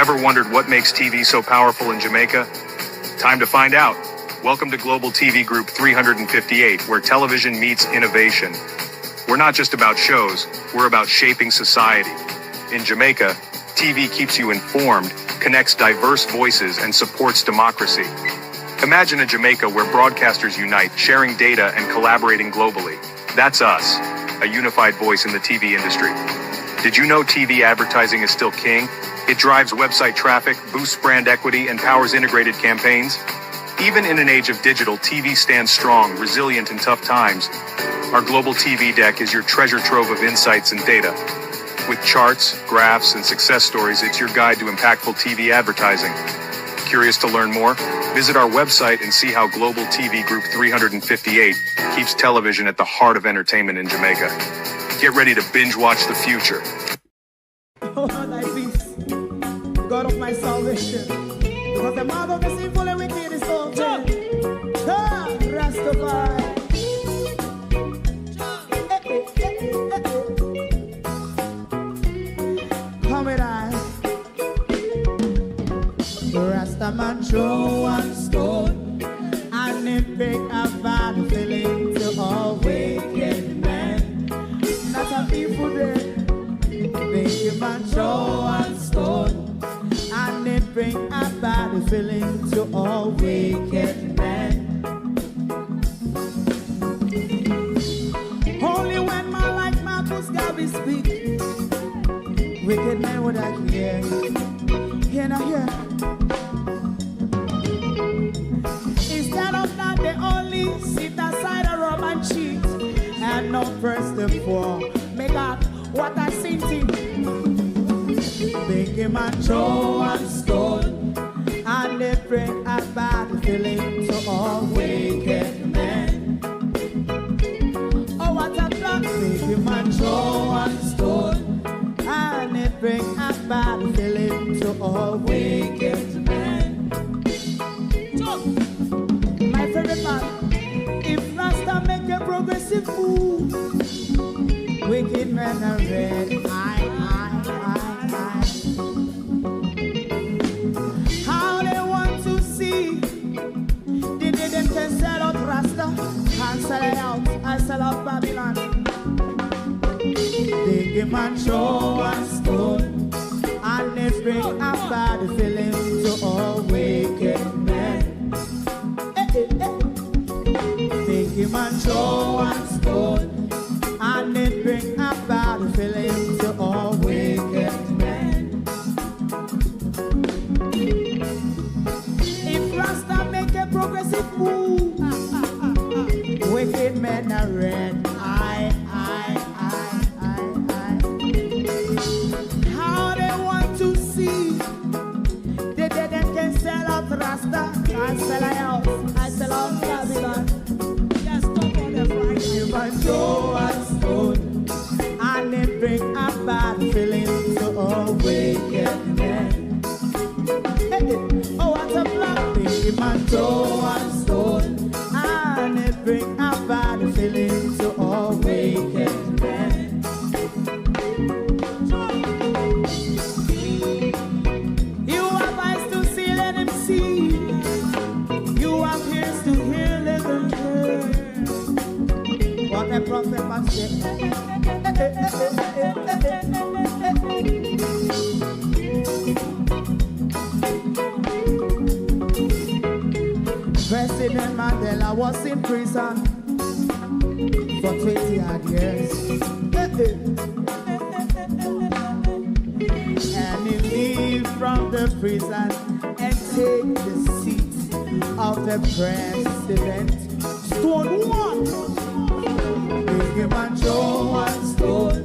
Ever wondered what makes TV so powerful in Jamaica? Time to find out. Welcome to Global TV Group 358, where television meets innovation. We're not just about shows, we're about shaping society. In Jamaica, TV keeps you informed, connects diverse voices, and supports democracy. Imagine a Jamaica where broadcasters unite, sharing data and collaborating globally. That's us, a unified voice in the TV industry. Did you know TV advertising is still king? It drives website traffic, boosts brand equity, and powers integrated campaigns. Even in an age of digital, TV stands strong, resilient in tough times. Our global TV deck is your treasure trove of insights and data. With charts, graphs, and success stories, it's your guide to impactful TV advertising. Curious to learn more? Visit our website and see how Global TV Group 358 keeps television at the heart of entertainment in Jamaica. Get ready to binge watch the future. Oh, thy peace, God of my salvation, because the mouth of the sinful and wicked is open. Rastafari. Come with I. Rastaman throw one stone, and it break a bad feeling to all wicked men. Not a people there. Make a man throw one stone, and it bring a bad feeling to all wicked men. Only when man like Marcus Garvey speak, wicked men would I hear. Hear not hear. Instead of that, they only sit aside and rob and cheat, and not first the poor. Make up what I seen to. Make a man throw one stone, and they bring a bad feeling to all wicked men. Oh, what a plan. Make a man throw one stone, and it bring a bad feeling to all wicked men. My favorite man, if Rasta make a progressive move, wicked men are red. How they want to see they didn't can sell out Rasta and sell it out and sell out Babylon. Big man throw one stone, and they bring a bad feeling to all wicked men. Big man throw one stone, and it bring a bad feeling to all wicked men. If Rasta make a progressive move, wicked men are red. How they want to see they didn't can sell out Rasta and sell out and sell out Babylon. Just talk on the Friday. You must throw a stone, and it bring a bad feeling to all wicked men. Oh, what a black thing. Man throw one stone, and it bring a bad feeling to all wicked men. You have eyes to see, let him see. You have ears to hear, let them hear. What a prophet must say. President Mandela was in prison for 20 odd years. And he leave from the prison and take the seat of the president. Stone one. Big man throw one stone,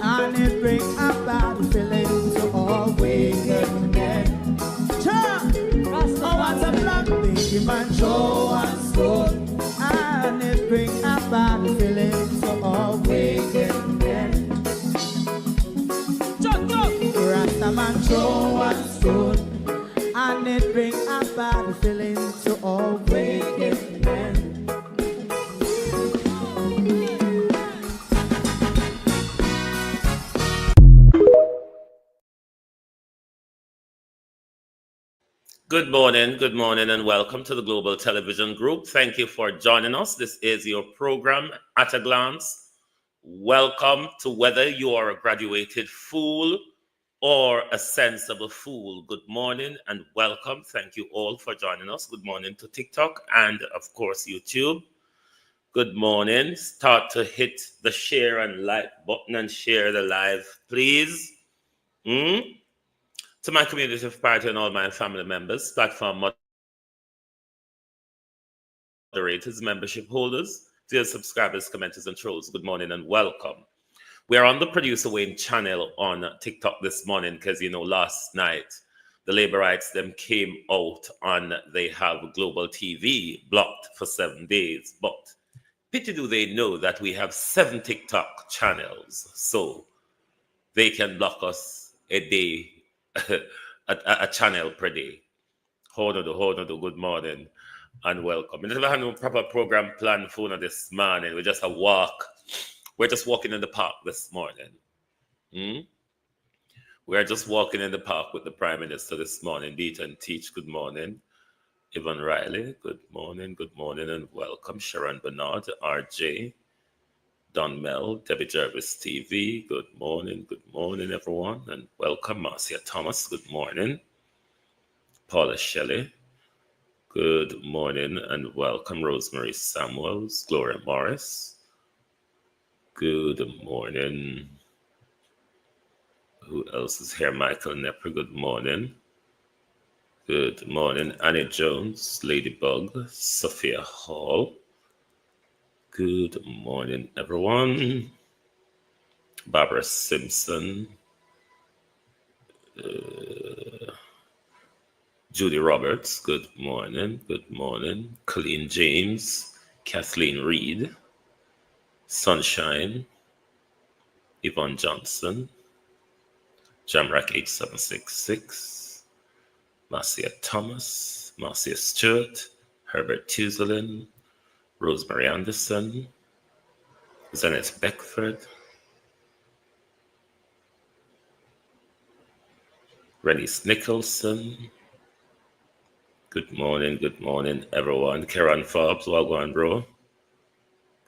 and it bring a bad feeling to all wicked men. Oh, what a black big man throw one stone, and it bring a bad feeling to all wicked men. Rasta man throw one stone, and it bring a bad feeling to all wicked men. Good morning, and welcome to the Global Television Group. Thank you for joining us. This is your program, At a Glance. Welcome to whether you are a graduated fool or a sensible fool. Good morning and welcome. Thank you all for joining us. Good morning to TikTok and, of course, YouTube. Good morning. Start to hit the share and like button and share the live, please. To my community of party and all my family members, platform moderators, membership holders, dear subscribers, commenters, and trolls, good morning and welcome. We are on the Producer Wayne channel on TikTok this morning because, last night the labor rights them came out and they have Global TV blocked for 7 days. But pity do they know that we have 7 TikTok channels, so they can block us a day, a channel per day. Hold on, good morning and welcome. We never had no proper program plan for this morning. We just a walk. We're just walking in the park this morning. We're just walking in the park with the Prime Minister this morning. Beat and Teach, good morning. Yvonne Riley, good morning, and welcome. Sharon Bernard, RJ, Don Mel, Debbie Jervis TV, good morning, everyone, and welcome. Marcia Thomas, good morning. Paula Shelley, good morning and welcome. Rosemary Samuels, Gloria Morris, good morning. Who else is here? Michael Nepper, good morning. Good morning. Annie Jones, Ladybug, Sophia Hall. Good morning, everyone. Barbara Simpson, Judy Roberts, good morning. Colleen James, Kathleen Reed, Sunshine, Yvonne Johnson, Jamrack 8766, Marcia Thomas, Marcia Stewart, Herbert Tuzelin, Rosemary Anderson, Zenith Beckford, Rennies Nicholson. Good morning, everyone. Karen Forbes, Wagwan, bro.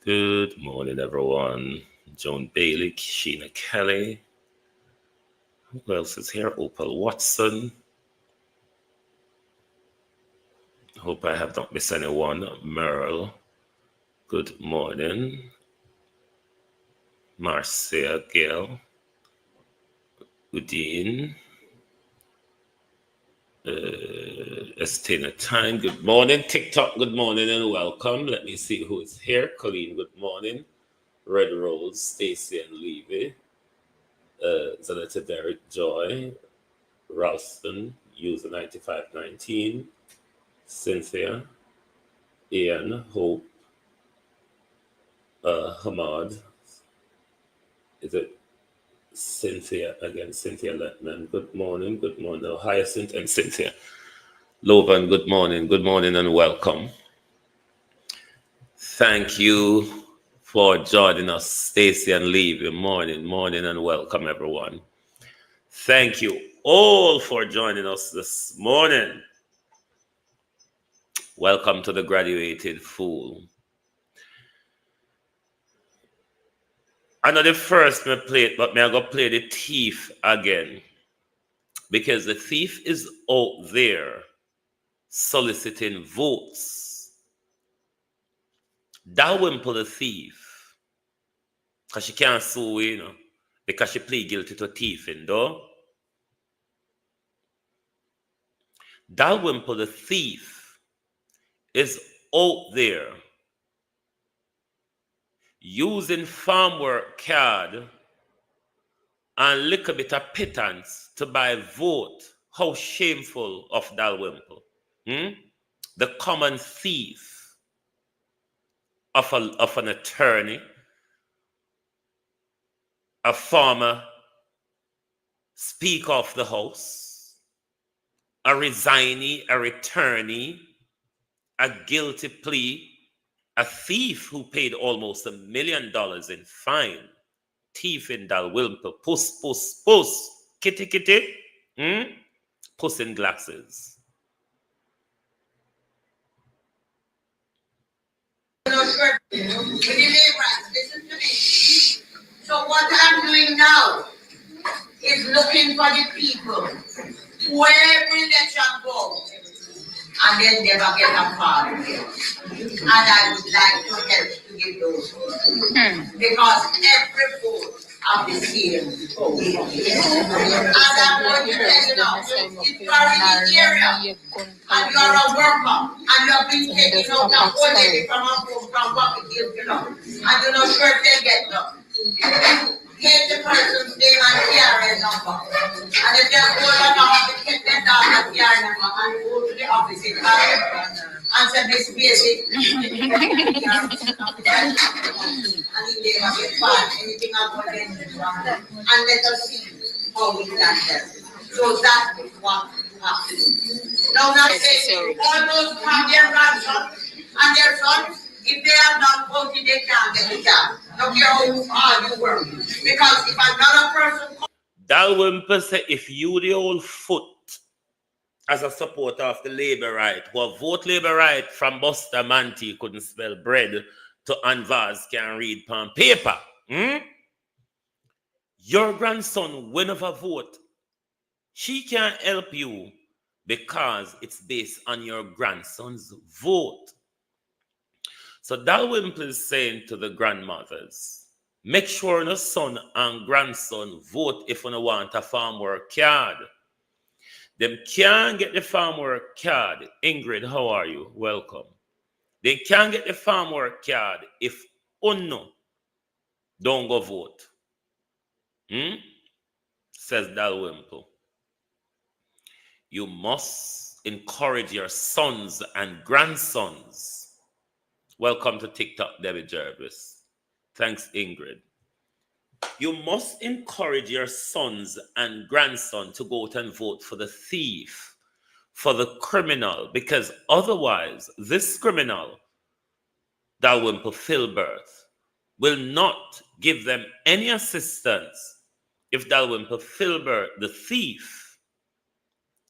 Good morning, everyone. Joan Bailey, Sheena Kelly. Who else is here? Opal Watson. Hope I have not missed anyone. Merle. Good morning. Marcia Gale. Udine. Estina Time, good morning. TikTok, good morning and welcome. Let me see who is here. Colleen, good morning. Red Rose, Stacy and Levy. Zanetta Derek Joy. Ralston, user 9519. Cynthia. Ian, Hope. Hamad. Is it Cynthia again? Cynthia Letman, good morning. Oh, Hyacinth and Cynthia. Lovan, good morning and welcome. Thank you for joining us, Stacy and Levy. Morning and welcome, everyone. Thank you all for joining us this morning. Welcome to the Graduated Fool. I know the first me play it, but me I go play the thief again. Because the thief is out there soliciting votes. Dalrymple the thief, because she can't sue, because she plead guilty to thieving, though. Dalrymple the thief is out there using farm work card and little bit of pittance to buy vote. How shameful of Dalrymple. The common thief of an attorney, a former Speaker of the House, a resignee, a returnee, a guilty plea, a thief who paid almost $1 million in fine. Thief in Dalrymple, puss, kitty, puss in glasses. With the laborers, listen to me. So what I'm doing now is looking for the people who every election go and then never get a part. And I would like to help to give those votes. Because every vote of the same vote. And I'm going to tell you now, if you are in the area and you are a worker and you have been taking out a whole lady from a home from what it is, and you're not sure if they get nothing. Get the person's name and KRN number. And if they're old enough to get their dog and KRN number and go to the office in and say this basic and if they have get bad, anything about them and let us see how we can help. So that is what you have to do. Now say all those have their grandsons and their sons. If they have not voted, they can't get the job. No care how hard you work. Because if another person... Dalwymple say if you the old foot as a supporter of the Labour right, who vote Labour right from Buster Manty couldn't spell bread to Anvaz can read on paper. Your grandson will never vote. She can't help you because it's based on your grandson's vote. So Dalwymple is saying to the grandmothers, make sure your son and grandson vote if you want a farm work card. Them can't get the farm work card. Ingrid, how are you? Welcome. They can't get the farm work card if Uno don't go vote. Says Dalwymple. You must encourage your sons and grandsons. Welcome to TikTok, Debbie Jervis. Thanks, Ingrid. You must encourage your sons and grandsons to go out and vote for the thief, for the criminal, because otherwise, this criminal, Dalwymple Filbert, will not give them any assistance if Dalwymple Filbert, the thief,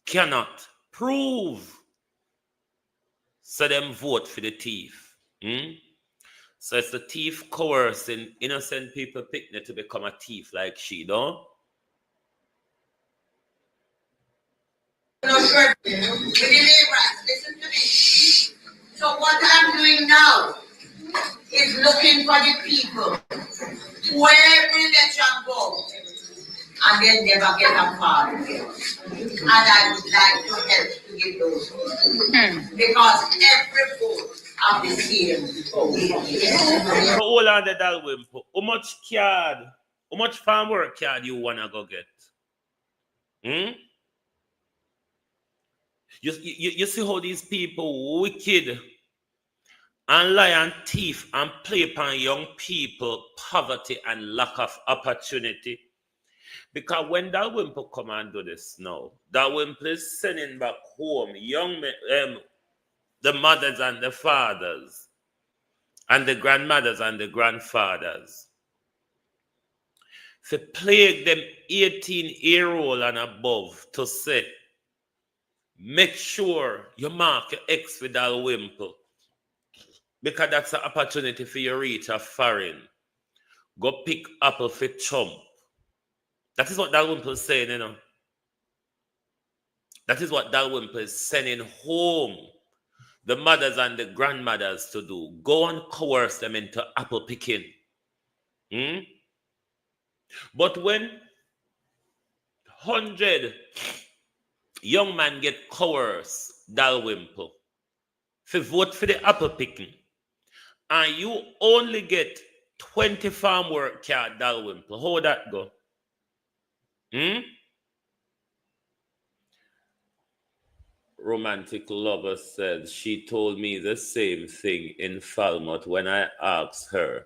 cannot prove. So them vote for the thief. So it's the thief coercing innocent people picnic to become a thief like she, don't? No, sure. With the laborers, listen to me. So what I'm doing now is looking for the people who every election go and then never get a part. And I would like to help to give those votes. Because every vote of the same vote. So hold on the Dalwymple. How much card, how much farm work card you wanna go get? You see how these people wicked and lie and thief and play upon young people poverty and lack of opportunity. Because when Dalwymple come and do this now, Dalwymple is sending back home young men, the mothers and the fathers, and the grandmothers and the grandfathers, to plague them 18-year-old and above to say, make sure you mark your X with Dalwymple, because that's an opportunity for you to reach a foreign. Go pick apple for chump. That is what Dalwymple is saying, you know. That is what Dalwymple is sending home the mothers and the grandmothers to do. Go and coerce them into apple picking. But when 100 young men get coerced, Dalwymple, to vote for the apple picking, and you only get 20 farm work card, Dalwymple, how would that go? Romantic lover said she told me the same thing in Falmouth when I asked her.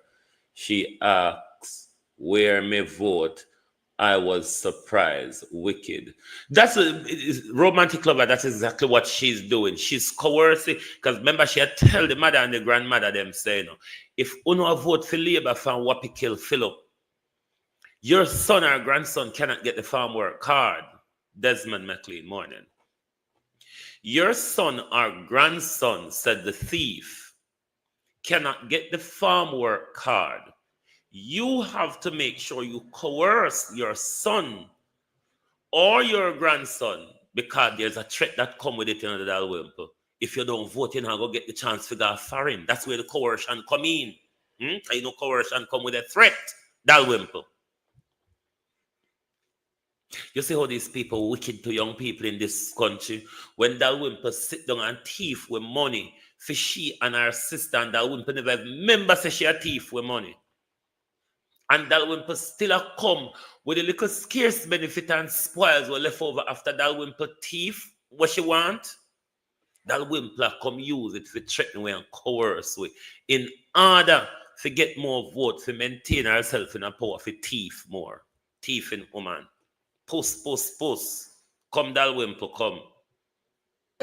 She asked where me vote. I was surprised. Wicked. That's a romantic lover. That's exactly what she's doing. She's coercing. Because remember, she had tell the mother and the grandmother them saying, if uno vote for Labour from Wappy kill Philip, your son or grandson cannot get the farm work card. Desmond McLean, morning. Your son or grandson, said the thief, cannot get the farm work card, you have to make sure you coerce your son or your grandson, because there's a threat that come with it in the Dalwimple. If you don't vote, you're not going to get the chance to go foreign. That's where the coercion come in. You know, coercion come with a threat, Dalwimple. You see how these people wicked to young people in this country. When Dalwimple sit down and thief with money for she and her sister, and Dalwimple never remember say she a thief with money. And Dalwimple still a come with a little scarce benefit and spoils were left over after Dalwimple thief what she want. Dalwimple come use it for threaten way and coerce way in order to get more votes, to maintain herself in a power for thief more. Thiefing woman. Puss. Come Dalwimple, come.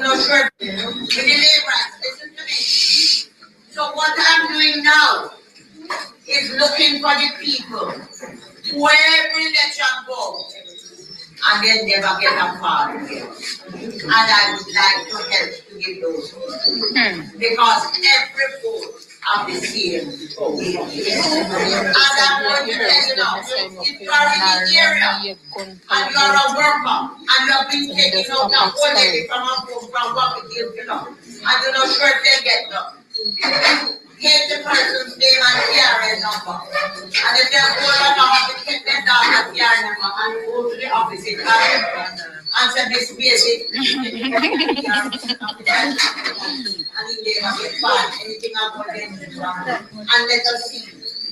No, sure. With the laborers, listen to me. So what I'm doing now is looking for the people who every election go and then never get a part of it. And I would like to help to give those because every vote of the same. And I'm going to tell you now, if you are in the area and you are a worker and you have been taking out a whole lady from a home from what we give, and you're not sure if they get them. Take the person's name and KRN number. And if they're old enough to take their daughter's KRN number and go to the office in and say this basic and he never get bad, anything about them. And let us see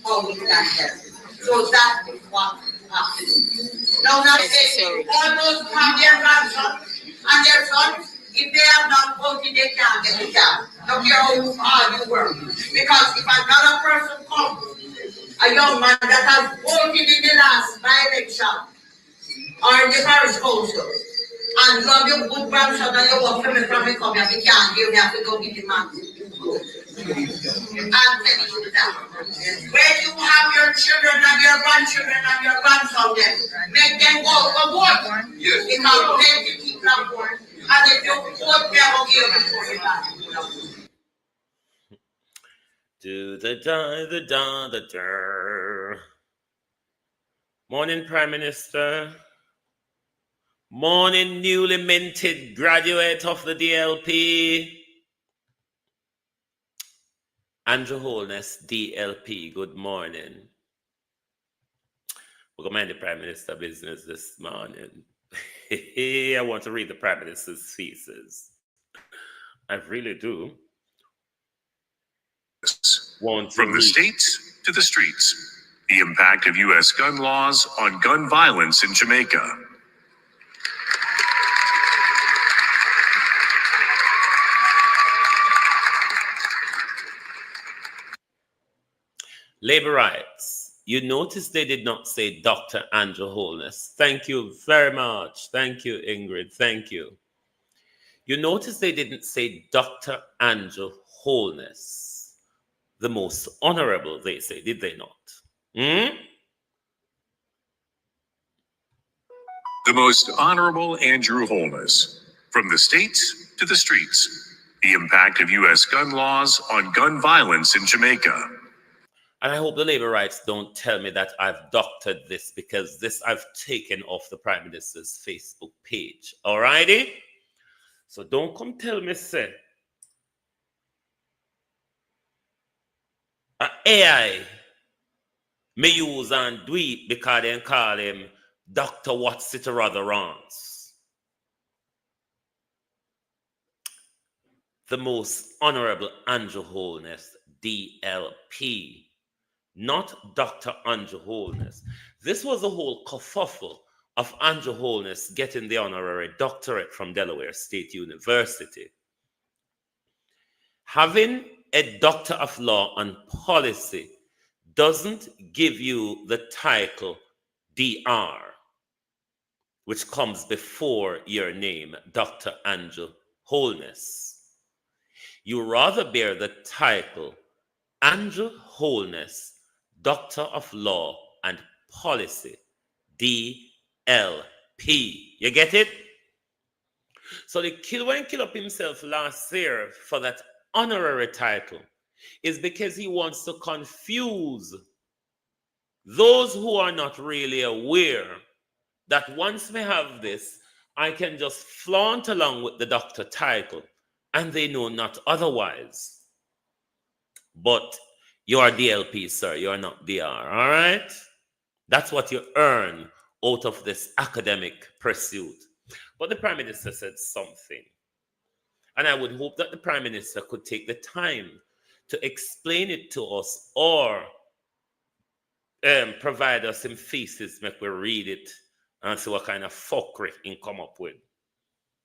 how we can help. So that is what happens. Now all those who have their grandsons and their sons, if they have not voted, they can't get the job. No care how hard you work. Because if another person comes, a young man that has voted in the last by-election or in the parish council, and you have your good grandson and you work for me from the company, you can't give, you have to go get the man. I'm telling you that. When you have your children and your grandchildren and your grandson, make them go for vote. Yes. Because plenty people are born. And if you vote, they will give before you die. Do the da. Morning, Prime Minister. Morning, newly minted graduate of the DLP. Andrew Holness, DLP, good morning. We're going to mind the Prime Minister business this morning. I want to read the Prime Minister's thesis. I really do. From the states to the streets, the impact of U.S. gun laws on gun violence in Jamaica. Labor rights. You notice they did not say Dr. Andrew Holness. Thank you very much. Thank you, Ingrid. Thank you. You notice they didn't say Dr. Andrew Holness. The most honorable, they say, did they not? The most honorable Andrew Holness. From the states to the streets, the impact of U.S. gun laws on gun violence in Jamaica. And I hope the labor rights don't tell me that I've doctored this, because this I've taken off the Prime Minister's Facebook page. Alrighty? So don't come tell me, say, AI may use and do it because they call him Dr. What's It or Other Wrongs. The most honorable Andrew Holness, DLP. Not Dr. Andrew Holness. This was a whole kerfuffle of Andrew Holness getting the honorary doctorate from Delaware State University. Having a Doctor of Law and Policy doesn't give you the title DR, which comes before your name, Dr. Andrew Holness. You rather bear the title Andrew Holness, Doctor of Law and Policy, DLP. You get it? So the kill up himself last year for that honorary title. is because he wants to confuse those who are not really aware that once we have this, I can just flaunt along with the doctor title, and they know not otherwise. But you are DLP, sir. You are not DR, all right? That's what you earn out of this academic pursuit. But the Prime Minister said something. And I would hope that the Prime Minister could take the time to explain it to us or provide us some thesis, make we read it and see what kind of fuckery he can come up with.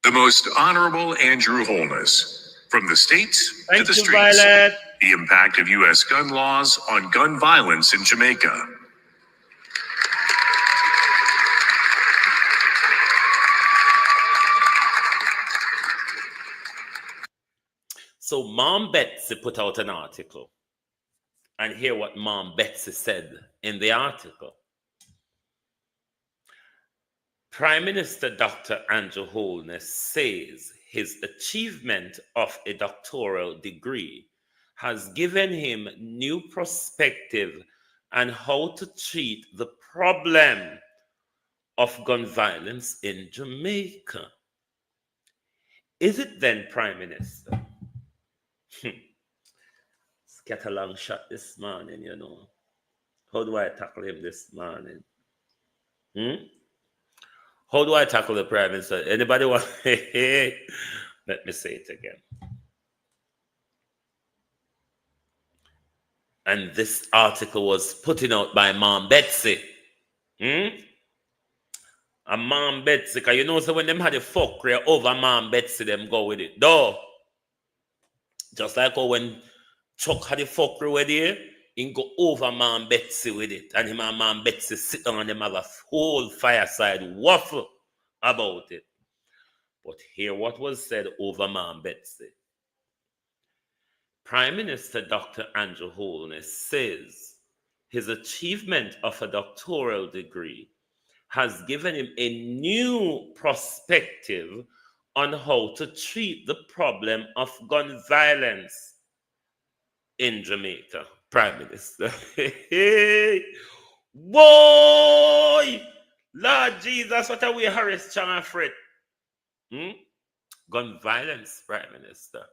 The Most Honorable Andrew Holness, from the states to the streets. Violet. The impact of U.S. gun laws on gun violence in Jamaica. So Mom Betsy put out an article. And hear what Mom Betsy said in the article. Prime Minister Dr. Andrew Holness says his achievement of a doctoral degree has given him new perspective on how to treat the problem of gun violence in Jamaica. Is it then, Prime Minister? Get a long shot this morning, you know. How do I tackle him this morning? How do I tackle the Prime Minister? Anybody want? Let me say it again. And this article was put out by Mom Betsy. And Mom Betsy, because you know, so when them had a fuckery over Mom Betsy, them go with it. Though, just like how when Chuck had a fuckery with it, he go over Mom Betsy with it. And him and Mom Betsy sit down and them have a whole fireside waffle about it. But hear what was said over Mom Betsy. Prime Minister Dr. Andrew Holness says his achievement of a doctoral degree has given him a new perspective on how to treat the problem of gun violence in Jamaica. Prime Minister. Boy! Lord Jesus, what are we, Harris Chang and Fred? Gun violence, Prime Minister.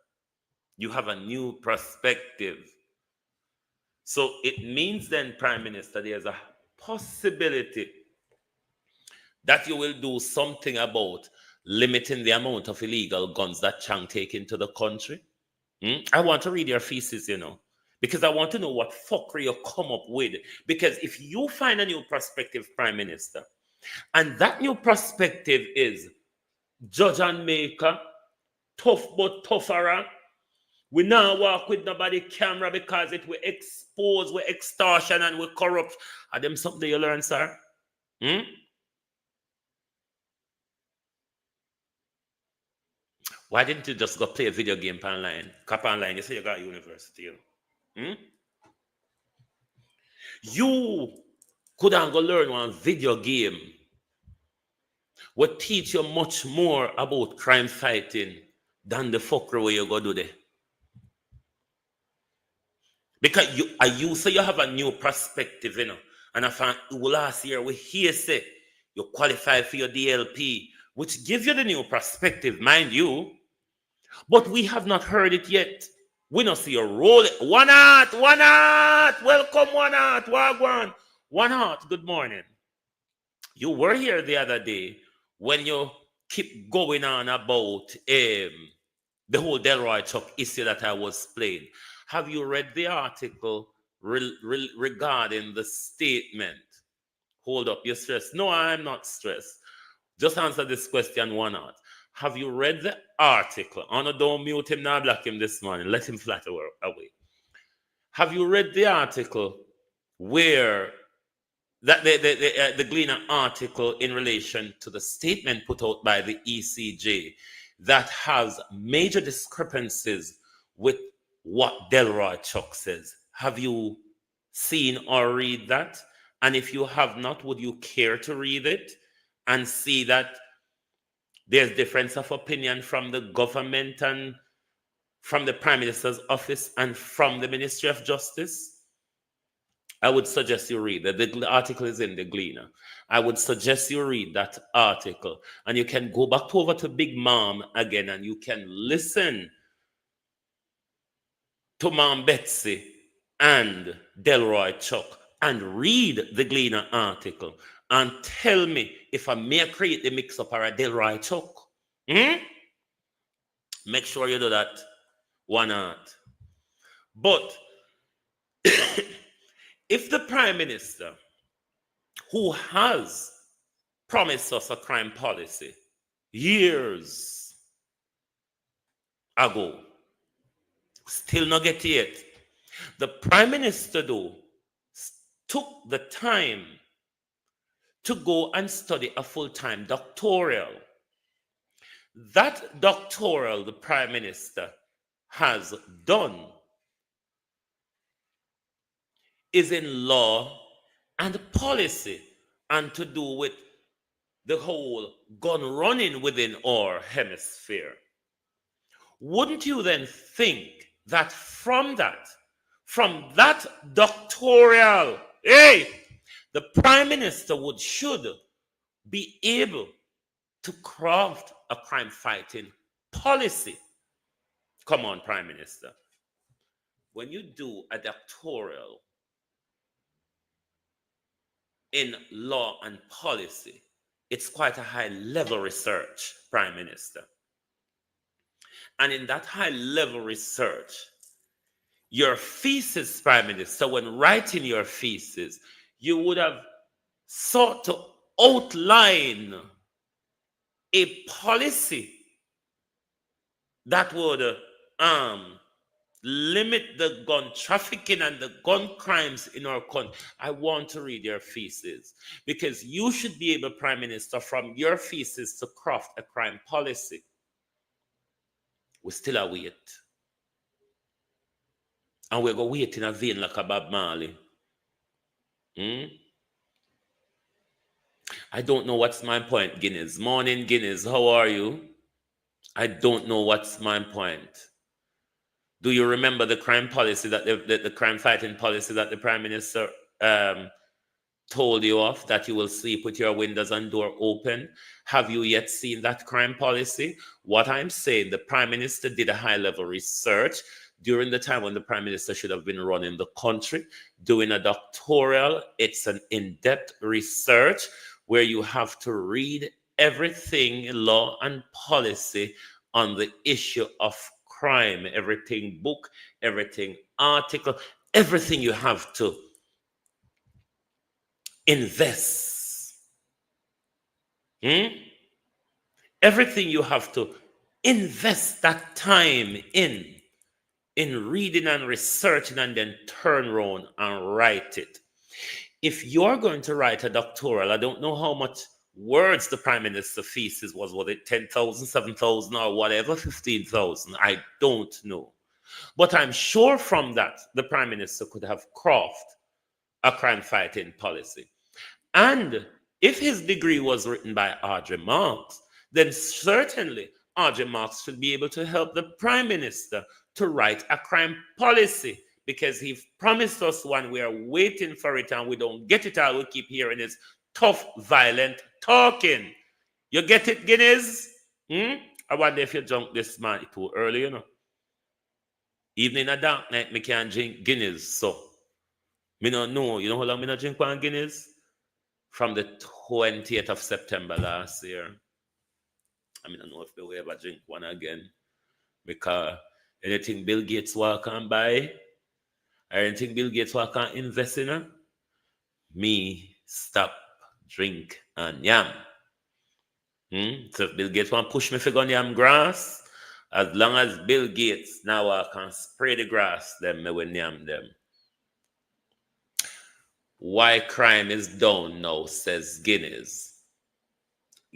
You have a new perspective. So it means then, Prime Minister, there's a possibility that you will do something about limiting the amount of illegal guns that Chang take into the country. I want to read your thesis, you know, because I want to know what fuckery you come up with. Because if you find a new perspective, Prime Minister, and that new perspective is judge and maker, tough but tougher, we now walk with nobody camera because it will expose, we extortion and we corrupt. Are them something you learn, sir? Why didn't you just go play a video game online? Cap online, you say you got university, you know. You could go learn one video game would teach you much more about crime fighting than the fuckery where you go do there. Because you say you have a new perspective, you know. And I found last year we hear say you qualify for your DLP, which gives you the new perspective, mind you. But we have not heard it yet. We don't see a roll. One heart. Welcome, One Heart. Wagwan. One Heart, good morning. You were here the other day when you keep going on about the whole Delroy Chuck issue that I was playing. Have you read the article regarding the statement? Hold up, you're stressed. No, I'm not stressed. Just answer this question, One Heart. Have you read the article? Oh, no, don't mute him, now block him this morning. Let him flatter away. Have you read the article where that the Gleaner article in relation to the statement put out by the ECJ that has major discrepancies with what Delroy Chuck says? Have you seen or read that? And if you have not, would you care to read it and see that there's difference of opinion from the government and from the Prime Minister's office and from the Ministry of Justice, I would suggest you read that. The article is in the Gleaner. I would suggest you read that article, and you can go back over to Big Mom again, and you can listen to Mom Betsy and Delroy Chuck and read the Gleaner article and tell me if I may create the mix-up or a Delroy Chuck. Make sure you do that. Why not? But if the Prime Minister, who has promised us a crime policy years ago, still not get it, the Prime Minister, though, took the time to go and study a full-time doctoral. That doctoral the Prime Minister has done is in law and policy, and to do with the whole gun running within our hemisphere. Wouldn't you then think that from that doctoral, the Prime Minister should be able to craft a crime fighting policy? Come on, Prime Minister. When you do a doctoral in law and policy, it's quite a high level research, Prime Minister. And in that high level research, your thesis, Prime Minister, when writing your thesis, you would have sought to outline a policy that would limit the gun trafficking and the gun crimes in our country. I want to read your thesis, because you should be able, Prime Minister, from your thesis to craft a crime policy. We still await. And we're going to wait in a vein like a Bob Marley. I don't know what's my point, Guinness. Morning, Guinness. How are you? I don't know what's my point. Do you remember the crime policy that the crime fighting policy that the Prime Minister told you of, that you will sleep with your windows and door open? Have you yet seen that crime policy? What I'm saying, the Prime Minister did a high-level research during the time when the Prime Minister should have been running the country, doing a doctoral. It's an in-depth research where you have to read everything law and policy on the issue of crime, everything book, everything article, everything you have to invest. Everything you have to invest that time in reading and researching, and then turn around and write it. If you're going to write a doctoral, I don't know how much words the Prime Minister thesis was it 10,000, 7,000, or whatever, 15,000? I don't know. But I'm sure from that, the Prime Minister could have crafted a crime fighting policy. And if his degree was written by Audrey Marks, then certainly Audrey Marks should be able to help the Prime Minister to write a crime policy, because he promised us one. We are waiting for it and we don't get it. All we keep hearing is tough, violent talking. You get it, Guinness? I wonder if you drunk this man too early, you know. Even in a dark night, me can't drink Guinness, so me don't know. You know how long me not drink one Guinness? From the 20th of September last year. I don't know if we will ever drink one again, because anything Bill Gates walk on buy, or anything Bill Gates walk on invest in, me stop, drink, and yam. So if Bill Gates want to push me for gun yam grass, as long as Bill Gates now walk and spray the grass, then me will yam them. Why crime is down now, says Guinness.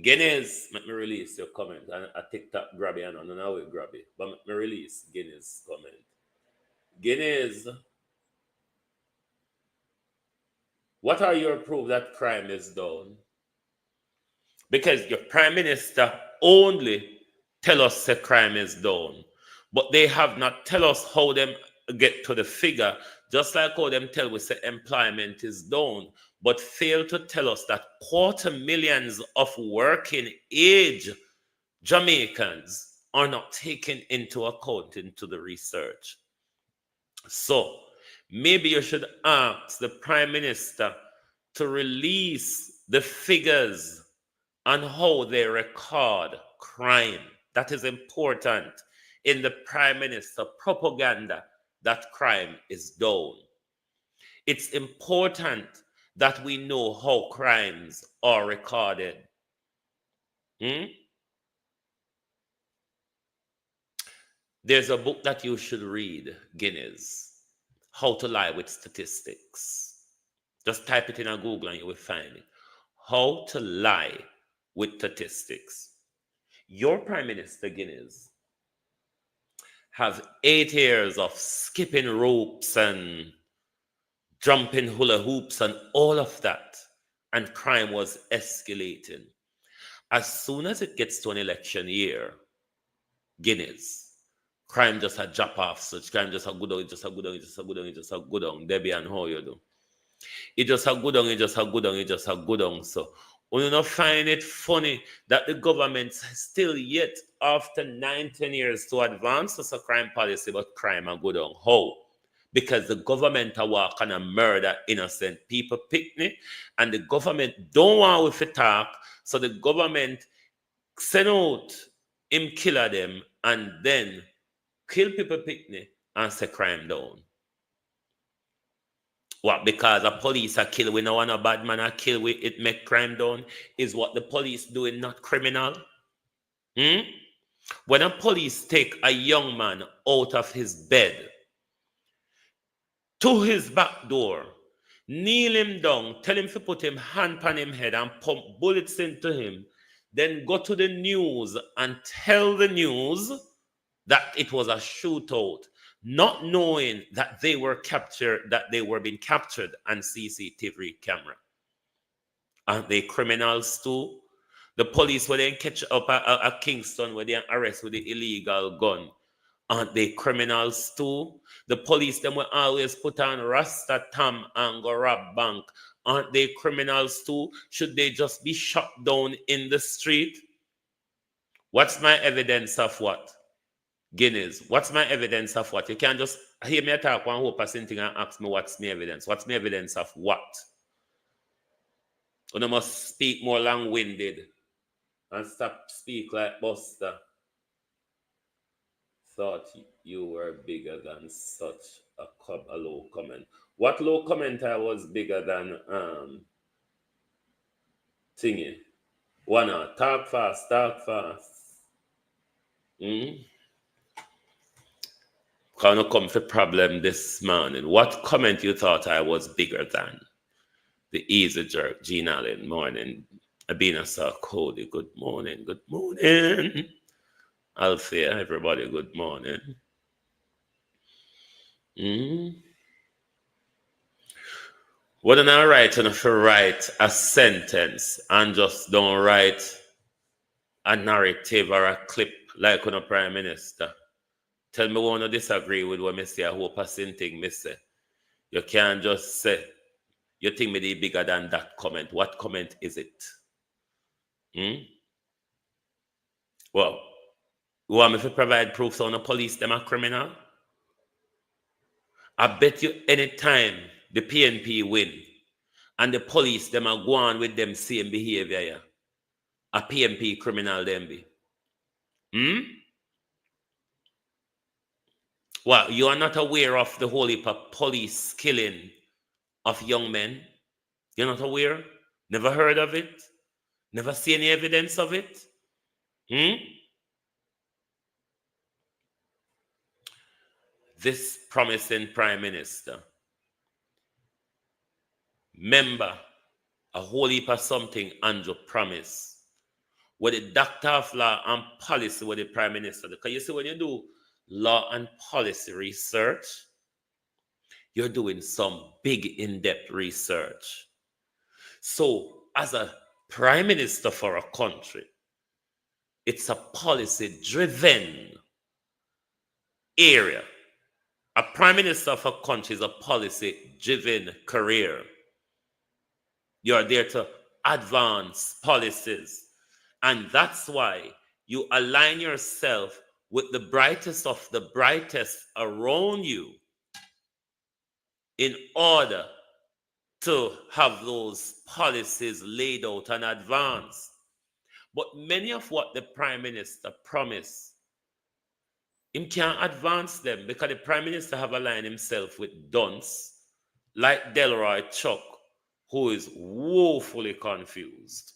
Guinness, let me release your comment. I TikTok grab it, and I will grab it. But let me release Guinness' comment. Guinness, what are your proof that crime is down? Because your Prime Minister only tell us that crime is down. but they have not tell us how them get to the figure, just like how them tell us that employment is down, but fail to tell us that 250,000 of working age Jamaicans are not taken into account into the research. So maybe you should ask the Prime Minister to release the figures on how they record crime. That is important in the Prime Minister propaganda that crime is down. It's important that we know how crimes are recorded. There's a book that you should read, Guinness, How to Lie with Statistics. Just type it in on Google and you will find it. How to Lie with Statistics. Your Prime Minister, Guinness, has 8 years of skipping ropes and jumping hula hoops and all of that, and crime was escalating. As soon as it gets to an election year, Guinness, crime just a drop off. Such crime just a good on, it just a good on, it just a good on, it just a good on. Debbie, and how you do? It just a good on, it just a good on, it just a good on. So we don't find it funny that the government still yet after 9-10 years to advance us a crime policy, but crime a good on. How? Because the government are walk and a murder innocent people picnic, and the government don't want with it talk, so the government send out him killer them and then kill people picnic and say crime down. What? Because a police a kill, we know one a bad man a kill, we it make crime down. Is what the police doing not criminal? When a police take a young man out of his bed to his back door, kneel him down, tell him to put him hand on him head and pump bullets into him, then go to the news and tell the news that it was a shootout, not knowing that they were captured, that they were being captured on CCTV camera. Aren't they criminals too? The police were then catch up at Kingston where they arrest with the illegal gun. Aren't they criminals too? The police them will always put on Rasta Tam and go rob bank. Aren't they criminals too? Should they just be shot down in the street? What's my evidence of what? Guinness, what's my evidence of what? You can't just hear me talk one whole person thing and ask me what's my evidence. What's my evidence of what? You must speak more long-winded and stop speak like Buster. Thought you were bigger than such a low comment. What low comment I was bigger than thingy? Wanna talk fast, talk fast. Gonna come for problem this morning. What comment you thought I was bigger than? The easy jerk, Gene Allen, morning. Abina saw Cody, good morning, good morning. Althea, everybody, good morning. Wouldn't I write enough to write a sentence and just don't write a narrative or a clip like on a Prime Minister? Tell me one to disagree with what I say. I hope I same thing I say. You can't just say, you think me the bigger than that comment. What comment is it? Well, you want me to provide proof so the police them are criminal? I bet you anytime the PNP win and the police them are go on with them same behavior, yeah, a PNP criminal them be. Well, you are not aware of the whole heap of police killing of young men? You're not aware? Never heard of it? Never see any evidence of it? This promising Prime Minister, member, a whole heap of something Andrew promise, with the doctor of law and policy with the Prime Minister. Because you see, when you do law and policy research, you're doing some big in-depth research. So as a Prime Minister for a country, it's a policy-driven area. A prime minister of a country is a policy-driven career. You're there to advance policies. And that's why you align yourself with the brightest of the brightest around you in order to have those policies laid out and advanced. But many of what the prime minister promised, him can't advance them because the prime minister have aligned himself with dunce like Delroy Chuck, who is woefully confused.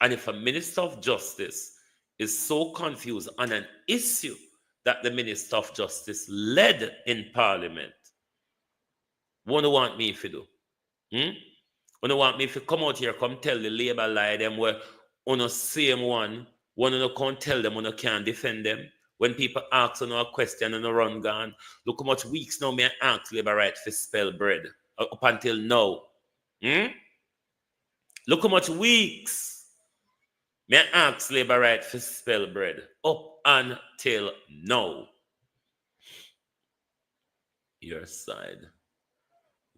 And if a minister of justice is so confused on an issue that the minister of justice led in parliament, what do you want me to do? What do you want me to come out here, come tell the Labour lie them where on the same one you can't tell them, you can't defend them? When people ask you a question and you run gone, look how much weeks now me ask Labour right to spell bread up until now. Look how much weeks me ask Labour right to spell bread up until now. Your side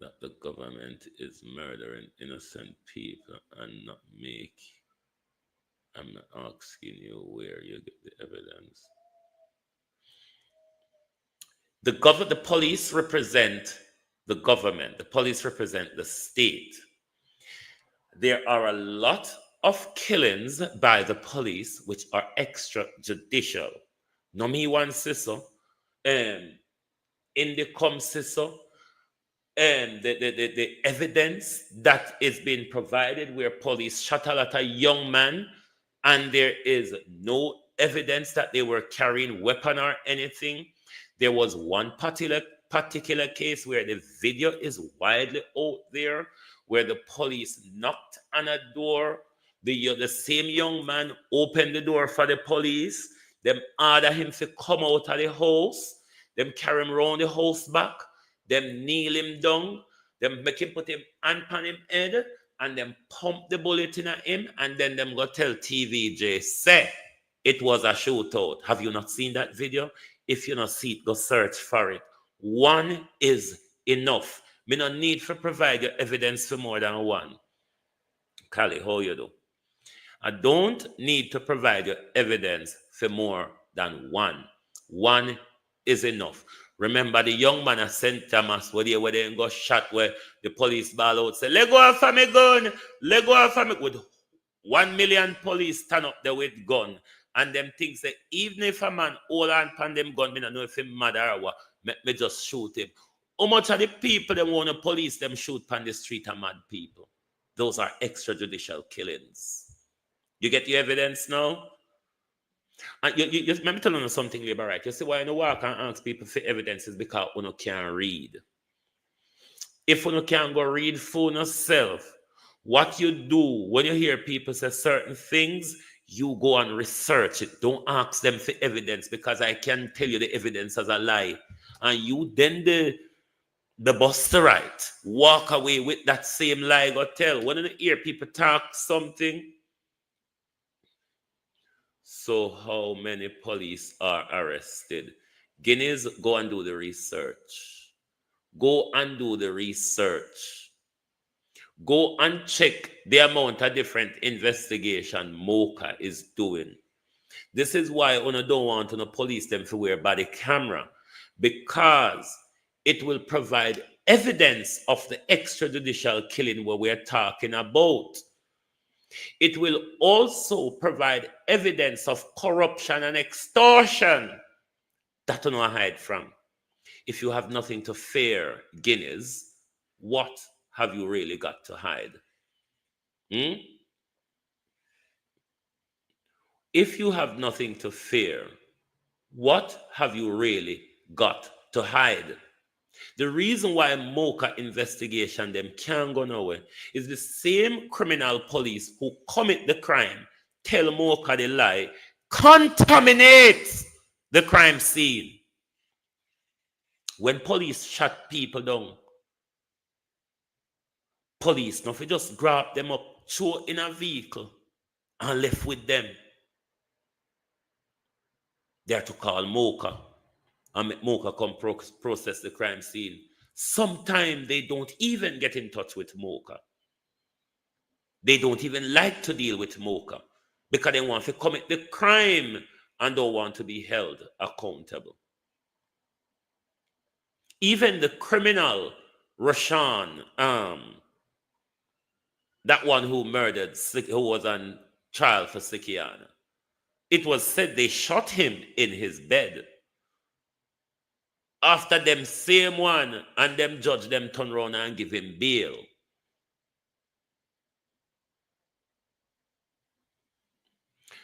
that the government is murdering innocent people and not make. I'm not asking you where you get the evidence. The police represent the government. The police represent the state. There are a lot of killings by the police which are extrajudicial. No me one sister. In the come sister. The evidence that is being provided where police shot a lot of young men and there is no evidence that they were carrying weapon or anything. There was one particular case where the video is widely out there where the police knocked on a door. The same young man opened the door for the police. Them order him to come out of the house. Them carry him around the house back. Them kneel him down. Them make him put him hand on him head. And them pump the bullet in him. And then them go tell TVJ, say, it was a shootout. Have you not seen that video? If you not see it, go search for it. One is enough. Me no need to provide you evidence for more than one. Callie, how you do? I don't need to provide you evidence for more than one. One is enough. Remember the young man at St. Thomas where they got shot where the police ball out say, let go off of me gun, let go off of me. With 1 million police stand up there with gun. And them things say, even if a man hold on pan them gun, me not know if him mad or what, me just shoot him. How much of the people them want to police them shoot pan the street are mad people? Those are extrajudicial killings. You get your evidence now? And you let me tell you something, Labour, right? You see why I know why I can't ask people for evidence is because you can't read. If you can't go read for yourself, what you do when you hear people say certain things, you go and research it. Don't ask them for evidence because I can tell you the evidence as a lie. And you then the buster right walk away with that same lie go tell. When you hear people talk something, so how many police are arrested? Guineas, go and do the research. Go and do the research. Go and check the amount of different investigation Mocha is doing. This is why I don't want to police them to wear body camera, because it will provide evidence of the extrajudicial killing where we're talking about. It will also provide evidence of corruption and extortion that you don't hide from. If you have nothing to fear, Guineas, what have you really got to hide? If you have nothing to fear, what have you really got to hide? The reason why Mocha investigation them can't go nowhere is the same criminal police who commit the crime tell Mocha the lie, contaminates the crime scene. When police shut people down, police now just grab them up, throw in a vehicle, and left with them. They are to call Mocha. and make Mocha come process the crime scene. Sometimes they don't even get in touch with Mocha. They don't even like to deal with Mocha because they want to commit the crime and don't want to be held accountable. Even the criminal, Rashawn, that one who murdered, who was on trial for Sikiana, it was said they shot him in his bed. After them same one, and them judge them turn around and give him bail.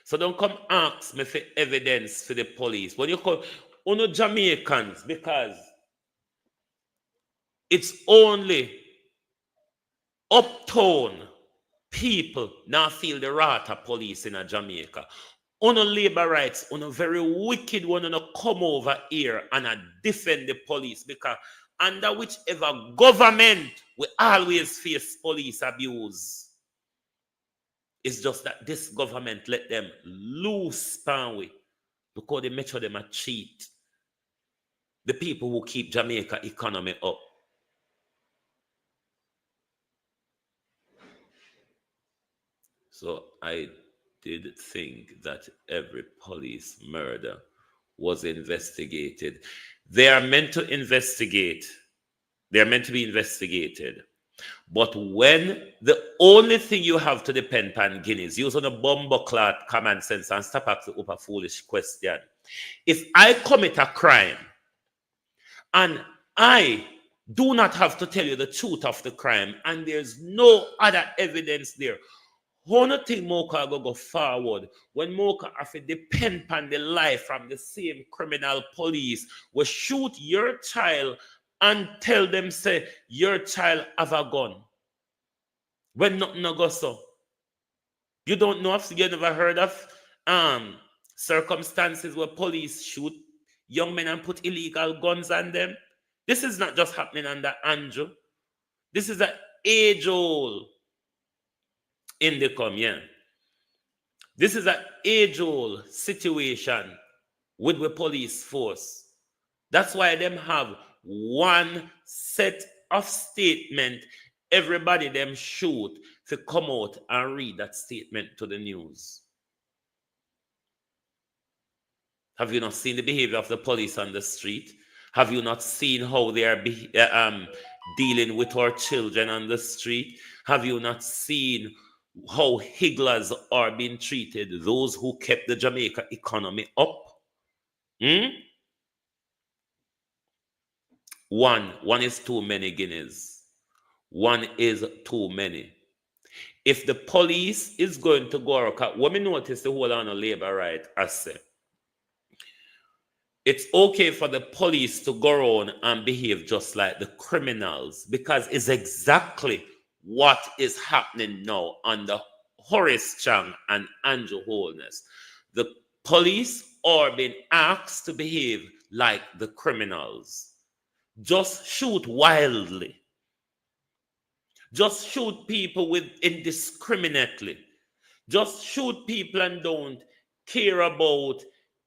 So don't come ask me for evidence for the police. When you come, no Jamaicans, because it's only uptown people now feel the wrath of police in a Jamaica. On labor rights, on a very wicked one, on come over here and defend the police, because under whichever government we always face police abuse. It's just that this government let them loose panway because they make sure them a cheat. The people who keep Jamaica economy up. So I did think that every police murder was investigated. They are meant to investigate. They are meant to be investigated. But when the only thing you have to depend on Guineas, use on a bumbleclad common sense and stop asking a foolish question. If I commit a crime and I do not have to tell you the truth of the crime and there's no other evidence there, how do you think Mocha go forward when Mocha have to depend on the life from the same criminal police will shoot your child and tell them, say, your child have a gun? When nothing no go so. You don't know if you never heard of circumstances where police shoot young men and put illegal guns on them? This is not just happening under Andrew. This is an age-old indicum, yeah. This is an age-old situation with the police force. That's why them have one set of statement. Everybody them shoot to come out and read that statement to the news. Have you not seen the behavior of the police on the street? Have you not seen how they are dealing with our children on the street? Have you not seen how higglers are being treated, those who kept the Jamaica economy up? One is too many Guineas. One is too many. If the police is going to go around, what me notice the whole on a labor right, I say, it's okay for the police to go around and behave just like the criminals, because it's exactly what is happening now under Horace Chang and Andrew Holness. The police are being asked to behave like the criminals. Just shoot wildly. Just shoot people with indiscriminately. Just shoot people and don't care about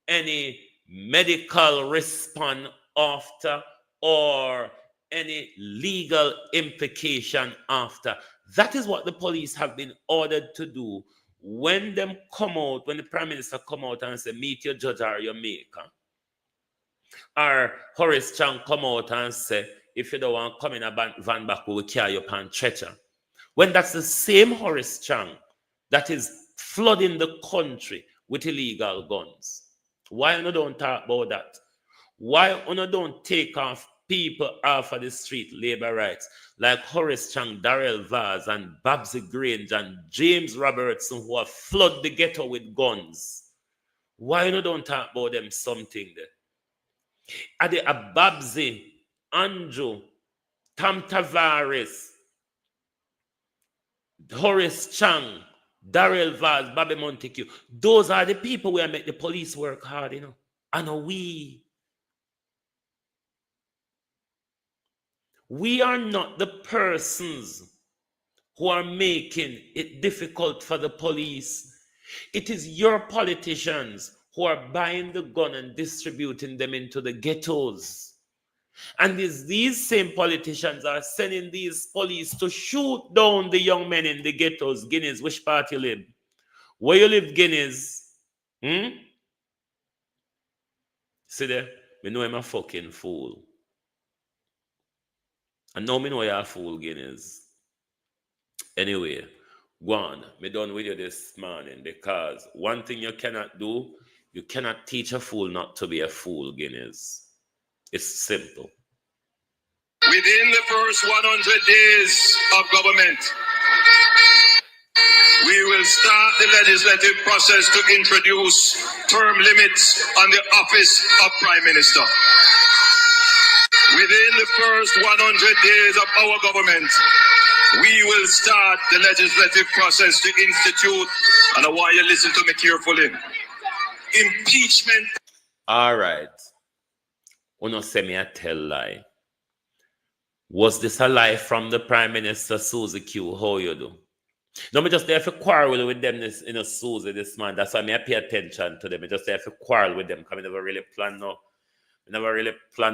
any medical response after or any legal implication after. That is what the police have been ordered to do when them come out, when the Prime Minister come out and say, meet your judge or your maker. Or Horace Chang come out and say, if you don't want to come in a van back, we will carry you upon stretcher. When that's the same Horace Chang that is flooding the country with illegal guns. Why you don't talk about that? Why you don't take off people off of the street, labor rights, like Horace Chang, Darrell Vaz, and Babsy Grange, and James Robertson, who have flooded the ghetto with guns? Why you don't talk about them something there? Are they a Babsy, Andrew, Tam Tavares, Horace Chang, Darrell Vaz, Bobby Montague? Those are the people who make the police work hard, you know. And we are not the persons who are making it difficult for the police. It is your politicians who are buying the gun and distributing them into the ghettos. And these same politicians are sending these police to shoot down the young men in the ghettos. Guineas, which part you live? Where you live, Guineas? See there? Me know I'm a fucking fool. And now me know you're a fool, Guineas. Anyway, go on. Me done with you this morning because one thing you cannot do, you cannot teach a fool not to be a fool, Guineas. It's simple. Within the first 100 days of government, we will start the legislative process to introduce term limits on the office of Prime Minister. Within the first 100 days of our government, we will start the legislative process to institute, and I want you to listen to me carefully, impeachment. All right. Uno say me a tell lie. Was this a lie from the Prime Minister, Susie Q? How you do? No, me just there for quarrel with them this, Susie this man. That's why I pay attention to them. I just there for quarrel with them because I never really plan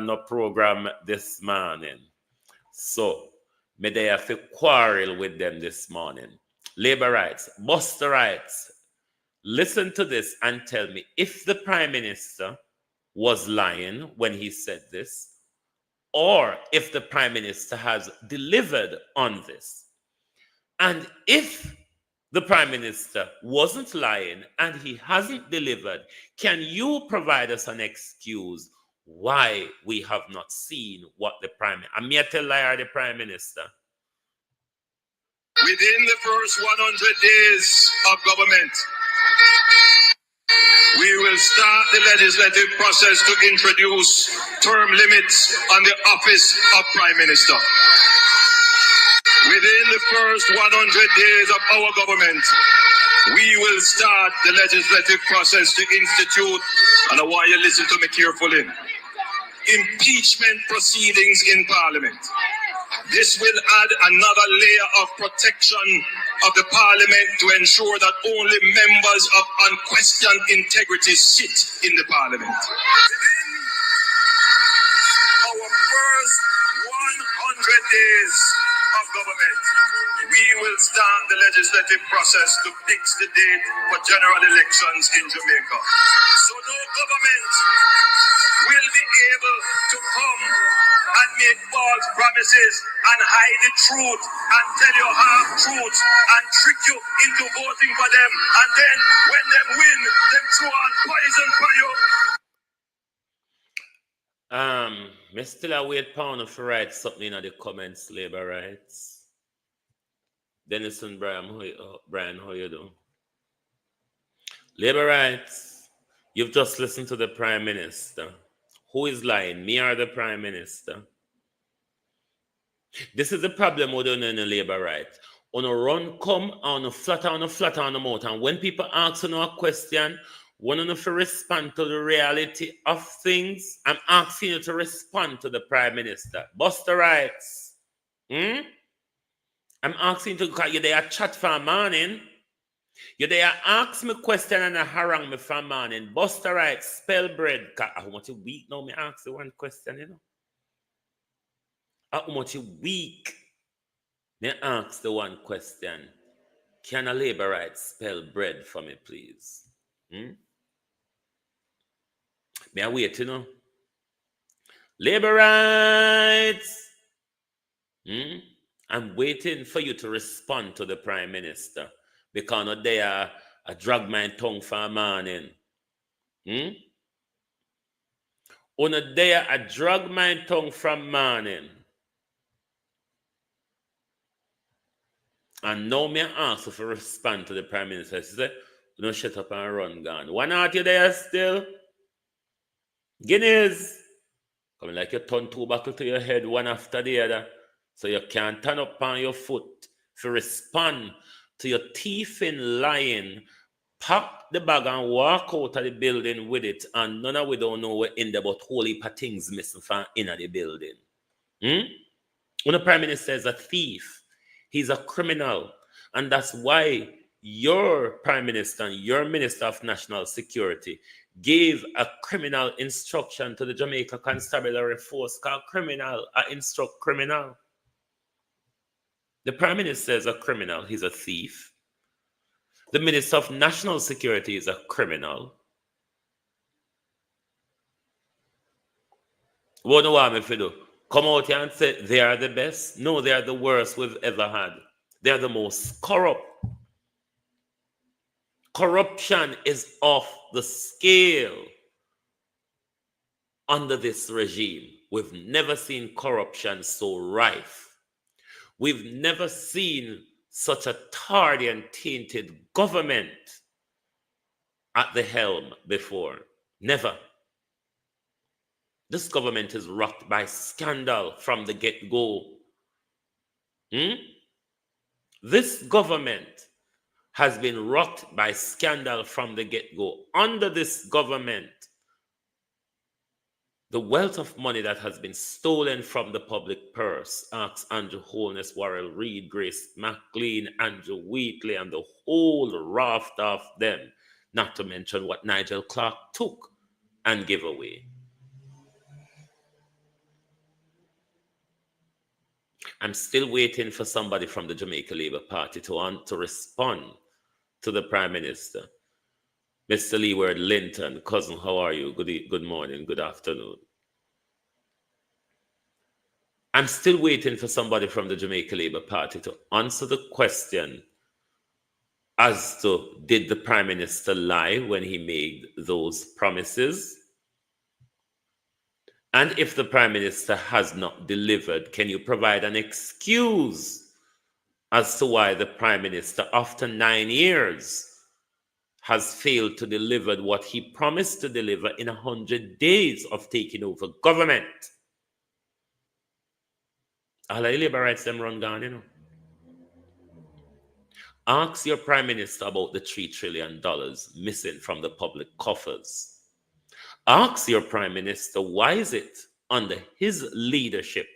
no program this morning. So, me there for quarrel with them this morning. Labor rights, Buster rights. Listen to this and tell me if the Prime Minister was lying when he said this, or if the Prime Minister has delivered on this. And if the Prime Minister wasn't lying and he hasn't delivered, can you provide us an excuse why we have not seen what the Prime Minister... I'm here to lie the Prime Minister. Within the first 100 days of government, we will start the legislative process to introduce term limits on the office of Prime Minister. Within the first 100 days of our government, we will start the legislative process to institute, and I want you to listen to me carefully, impeachment proceedings in Parliament. This will add another layer of protection of the Parliament to ensure that only members of unquestioned integrity sit in the Parliament. Within our first 100 days of government, we will start the legislative process to fix the date for general elections in Jamaica. So no government will be able to come and make false promises and hide the truth and tell you half truth and trick you into voting for them, and then when them win, them throw on poison for you. Me still await Pound for write something in the comments, labor rights. Denison Brian, how you do? Labor rights, you've just listened to the Prime Minister. Who is lying, me or the Prime Minister? This is the problem with doing in the labor rights. On a run come, on a flatter on the mouth. And when people ask you a question, one of them to respond to the reality of things. I'm asking you to respond to the Prime Minister. Buster rights. I'm asking you to, because you're there chat for a morning. You're there ask me question and harangue me for a morning. Buster rights, spell bread. I want you weak now, me ask you one question, you know. I want you weak. Me ask the one question. Can a labor rights spell bread for me, please? May I wait, you know? Labor rights. I'm waiting for you to respond to the Prime Minister. Because not there, I drag my tongue for a morning. On a day, I drag my tongue from morning. And now me ask if you respond to the Prime Minister. She said, don't shut up and run gone. Why not you there still? Guineas. Coming like you turn two buckles to your head, one after the other. So you can't turn up on your foot. If you respond to your thieving lying, pack the bag and walk out of the building with it, and none of we don't know where in there, but whole heap of things missing from in the building. When the Prime Minister is a thief, he's a criminal, and that's why your Prime Minister and your Minister of National Security gave a criminal instruction to the Jamaica Constabulary Force called criminal, instruct criminal. The Prime Minister is a criminal, he's a thief. The Minister of National Security is a criminal. What do I want me to do? Come out here and say they are the best? No, they are the worst we've ever had. They are the most corrupt. Corruption is off the scale under this regime. We've never seen corruption so rife. We've never seen such a tardy and tainted government at the helm before. Never. This government is rocked by scandal from the get-go. This government has been rocked by scandal from the get-go. Under this government, the wealth of money that has been stolen from the public purse, ask Andrew Holness, Warrell Reid, Grace McLean, Andrew Wheatley, and the whole raft of them, not to mention what Nigel Clark took and gave away. I'm still waiting for somebody from the Jamaica Labour Party to respond to the Prime Minister. Mr. Leeward Linton, cousin, how are you? Good morning, good afternoon. I'm still waiting for somebody from the Jamaica Labour Party to answer the question as to, did the Prime Minister lie when he made those promises? And if the Prime Minister has not delivered, can you provide an excuse as to why the Prime Minister, after 9 years, has failed to deliver what he promised to deliver in 100 days of taking over government? All the labor rights them run down, you know. Ask your Prime Minister about the $3 trillion missing from the public coffers. Ask your Prime Minister, why is it under his leadership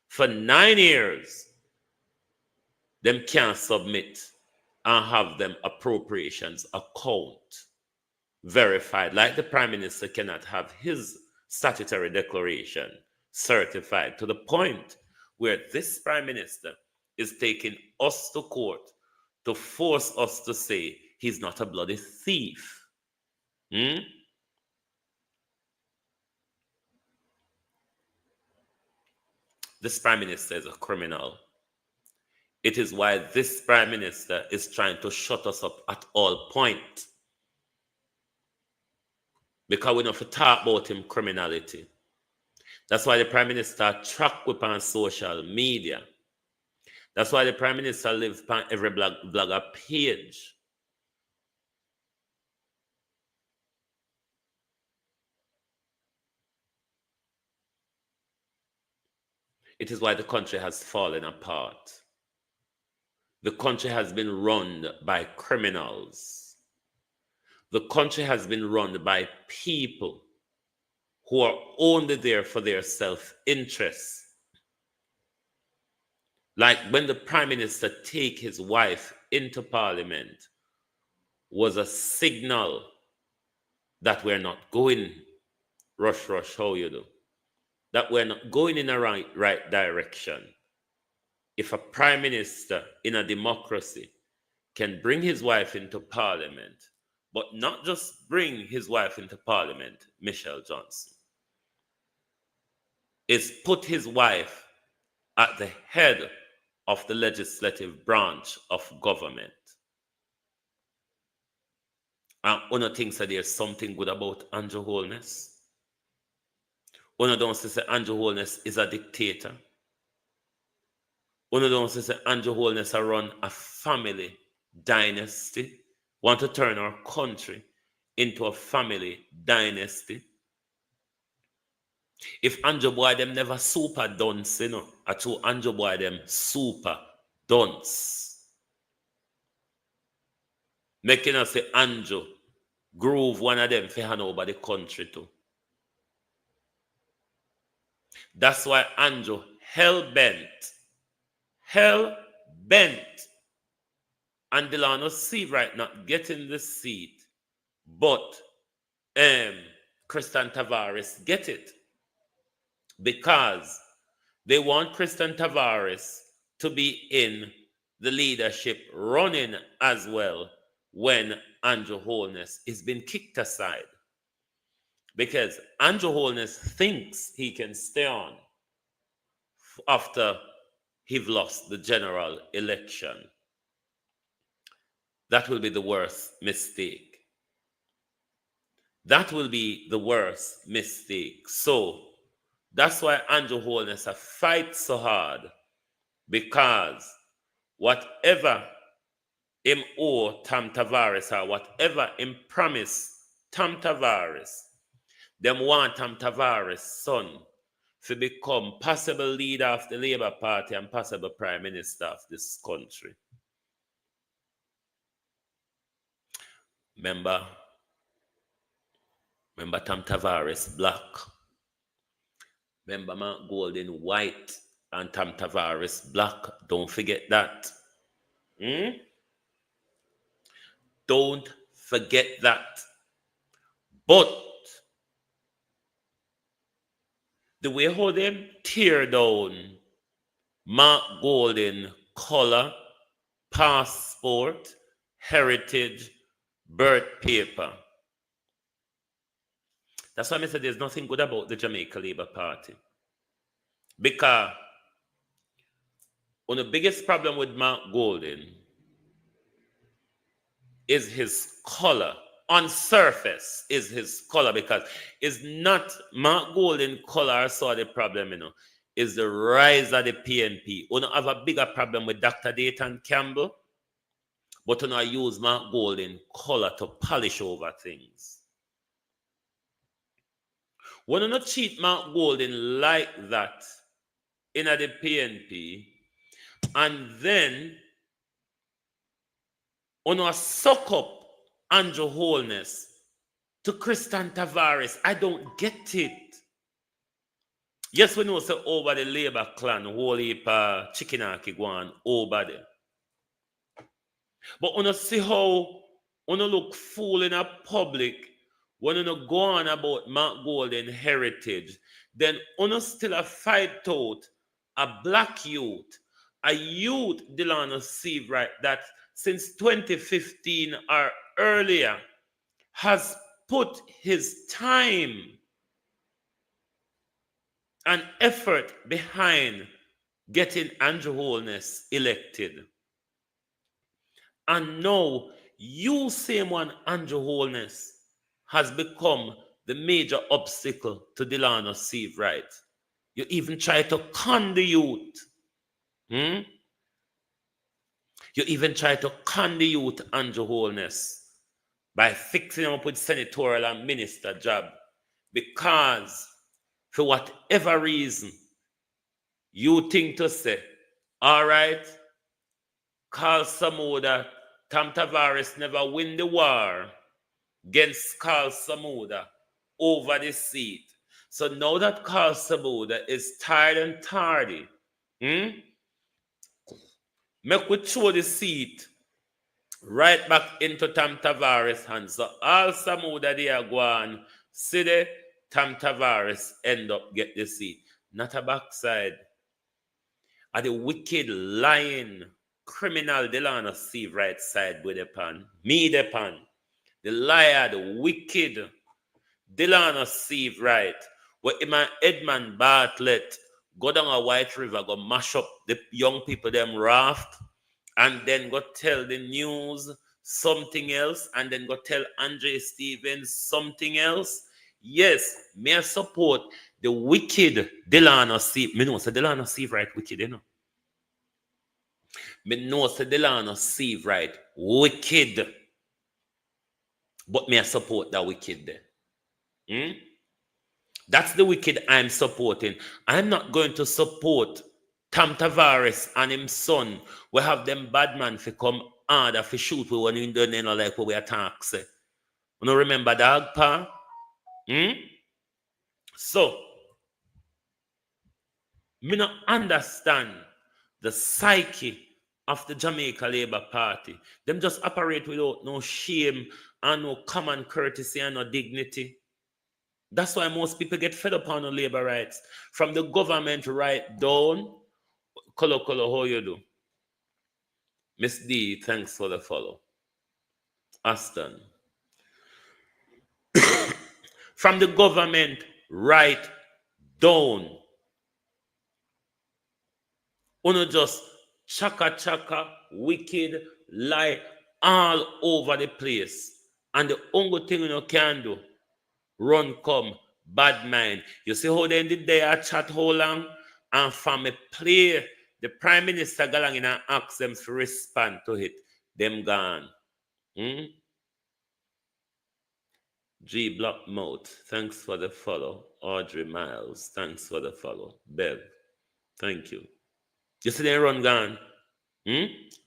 for 9 years them can't submit and have them appropriations account verified, like the Prime Minister cannot have his statutory declaration certified, to the point where this Prime Minister is taking us to court to force us to say he's not a bloody thief. This Prime Minister is a criminal. It is why this Prime Minister is trying to shut us up at all points. Because we don't have to talk about him criminality. That's why the Prime Minister track whip on social media. That's why the Prime Minister lives on every blogger page. It is why the country has fallen apart. The country has been run by criminals. The country has been run by people who are only there for their self-interest. Like when the Prime Minister take his wife into Parliament was a signal that we're not going rush, how you do. That we're not going in the right direction. If a Prime Minister in a democracy can bring his wife into Parliament, but not just bring his wife into Parliament, Michelle Johnson, is put his wife at the head of the legislative branch of government. And Una thinks that there's something good about Andrew Holness. Una don't say Andrew Holness is a dictator. Una don't say Andrew Holness run a family dynasty, want to turn our country into a family dynasty. If Andrew boy them never super dunce, you know, I told Andrew boy them super dunce. Making us say Andrew groove one of them for hand over the country too. That's why Andrew hell-bent, and Delano see right not getting the seat, but Christian Tavares get it, because they want Christian Tavares to be in the leadership running as well when Andrew Holness is being kicked aside. Because Andrew Holness thinks he can stay on after he've lost the general election. That will be the worst mistake. That will be the worst mistake. So that's why Andrew Holness fights so hard, because whatever him owe Tam Tavares or whatever him promise Tam Tavares, them want Tam Tavares' son to become possible leader of the Labour Party and possible prime minister of this country. Remember Tam Tavares black. Remember Mark Golden white and Tam Tavares black. Don't forget that. Don't forget that. But the way how them tear down Mark Golden color, passport, heritage, birth paper. That's why I said there's nothing good about the Jamaica Labour Party. Because one of the biggest problem with Mark Golden is his color. On surface is his color, because it's not Mark Golden color saw the problem, is the rise of the PNP. We don't have a bigger problem with Dr. Dayton Campbell, but we don't use Mark Golden color to polish over things. We don't cheat Mark Golden like that in the PNP, and then we don't suck up Andrew Holness to Christian Tavares. I don't get it. Yes, we know so over the Labour clan, whole heap chicken go on over there. But we see how we look fool in a public when we go on about Mark Golden heritage. Then we still a fight out a black youth, a youth Delano Steve, right, that since 2015 or earlier has put his time and effort behind getting Andrew Holness elected. And now you same one, Andrew Holness, has become the major obstacle to Delano Steve, right? You even try to con the youth. You even try to con the youth, Andrew Holness, by fixing him up with senatorial and minister job, because for whatever reason you think to say, all right, Carl Samuda, Tam Tavares never win the war against Carl Samuda over the seat. So now that Carl Samuda is tired and tardy, make we throw the seat right back into Tam Tavares' hands. So all Samuda they are going, see the Tam Tavares end up get the seat. Not a backside. Are the wicked, lying, criminal Delano Steve right side with the pan. Me the pan. The liar, the wicked Delano Steve right. Where my Edmund Bartlett go down a White River, go mash up the young people them raft, and then go tell the news something else, and then go tell Andre Stevens something else. Yes, may I support the wicked Delano Steve. Me know say Delano Steve right wicked, you know. Me know say Delano Steve right wicked. But may I support that wicked there. That's the wicked I'm supporting. I'm not going to support Tam Tavares and his son. We have them bad man for come harder for shoot when you don't know like what we attack. Say. You know, remember dog pa? So, me not understand the psyche of the Jamaica Labour Party. Them just operate without no shame and no common courtesy and no dignity. That's why most people get fed up on the labor rights. From the government right down. Kolo, how you do? Miss D, thanks for the follow. Aston. From the government right down. Uno just chaka, wicked, lie all over the place. And the only thing you can do, run come, bad mind. You see how they did they chat how long? And from a play, the Prime Minister galang in and ask them to respond to it. Them gone. G Block Mode, thanks for the follow. Audrey Miles, thanks for the follow. Bev, thank you. You see they run gone?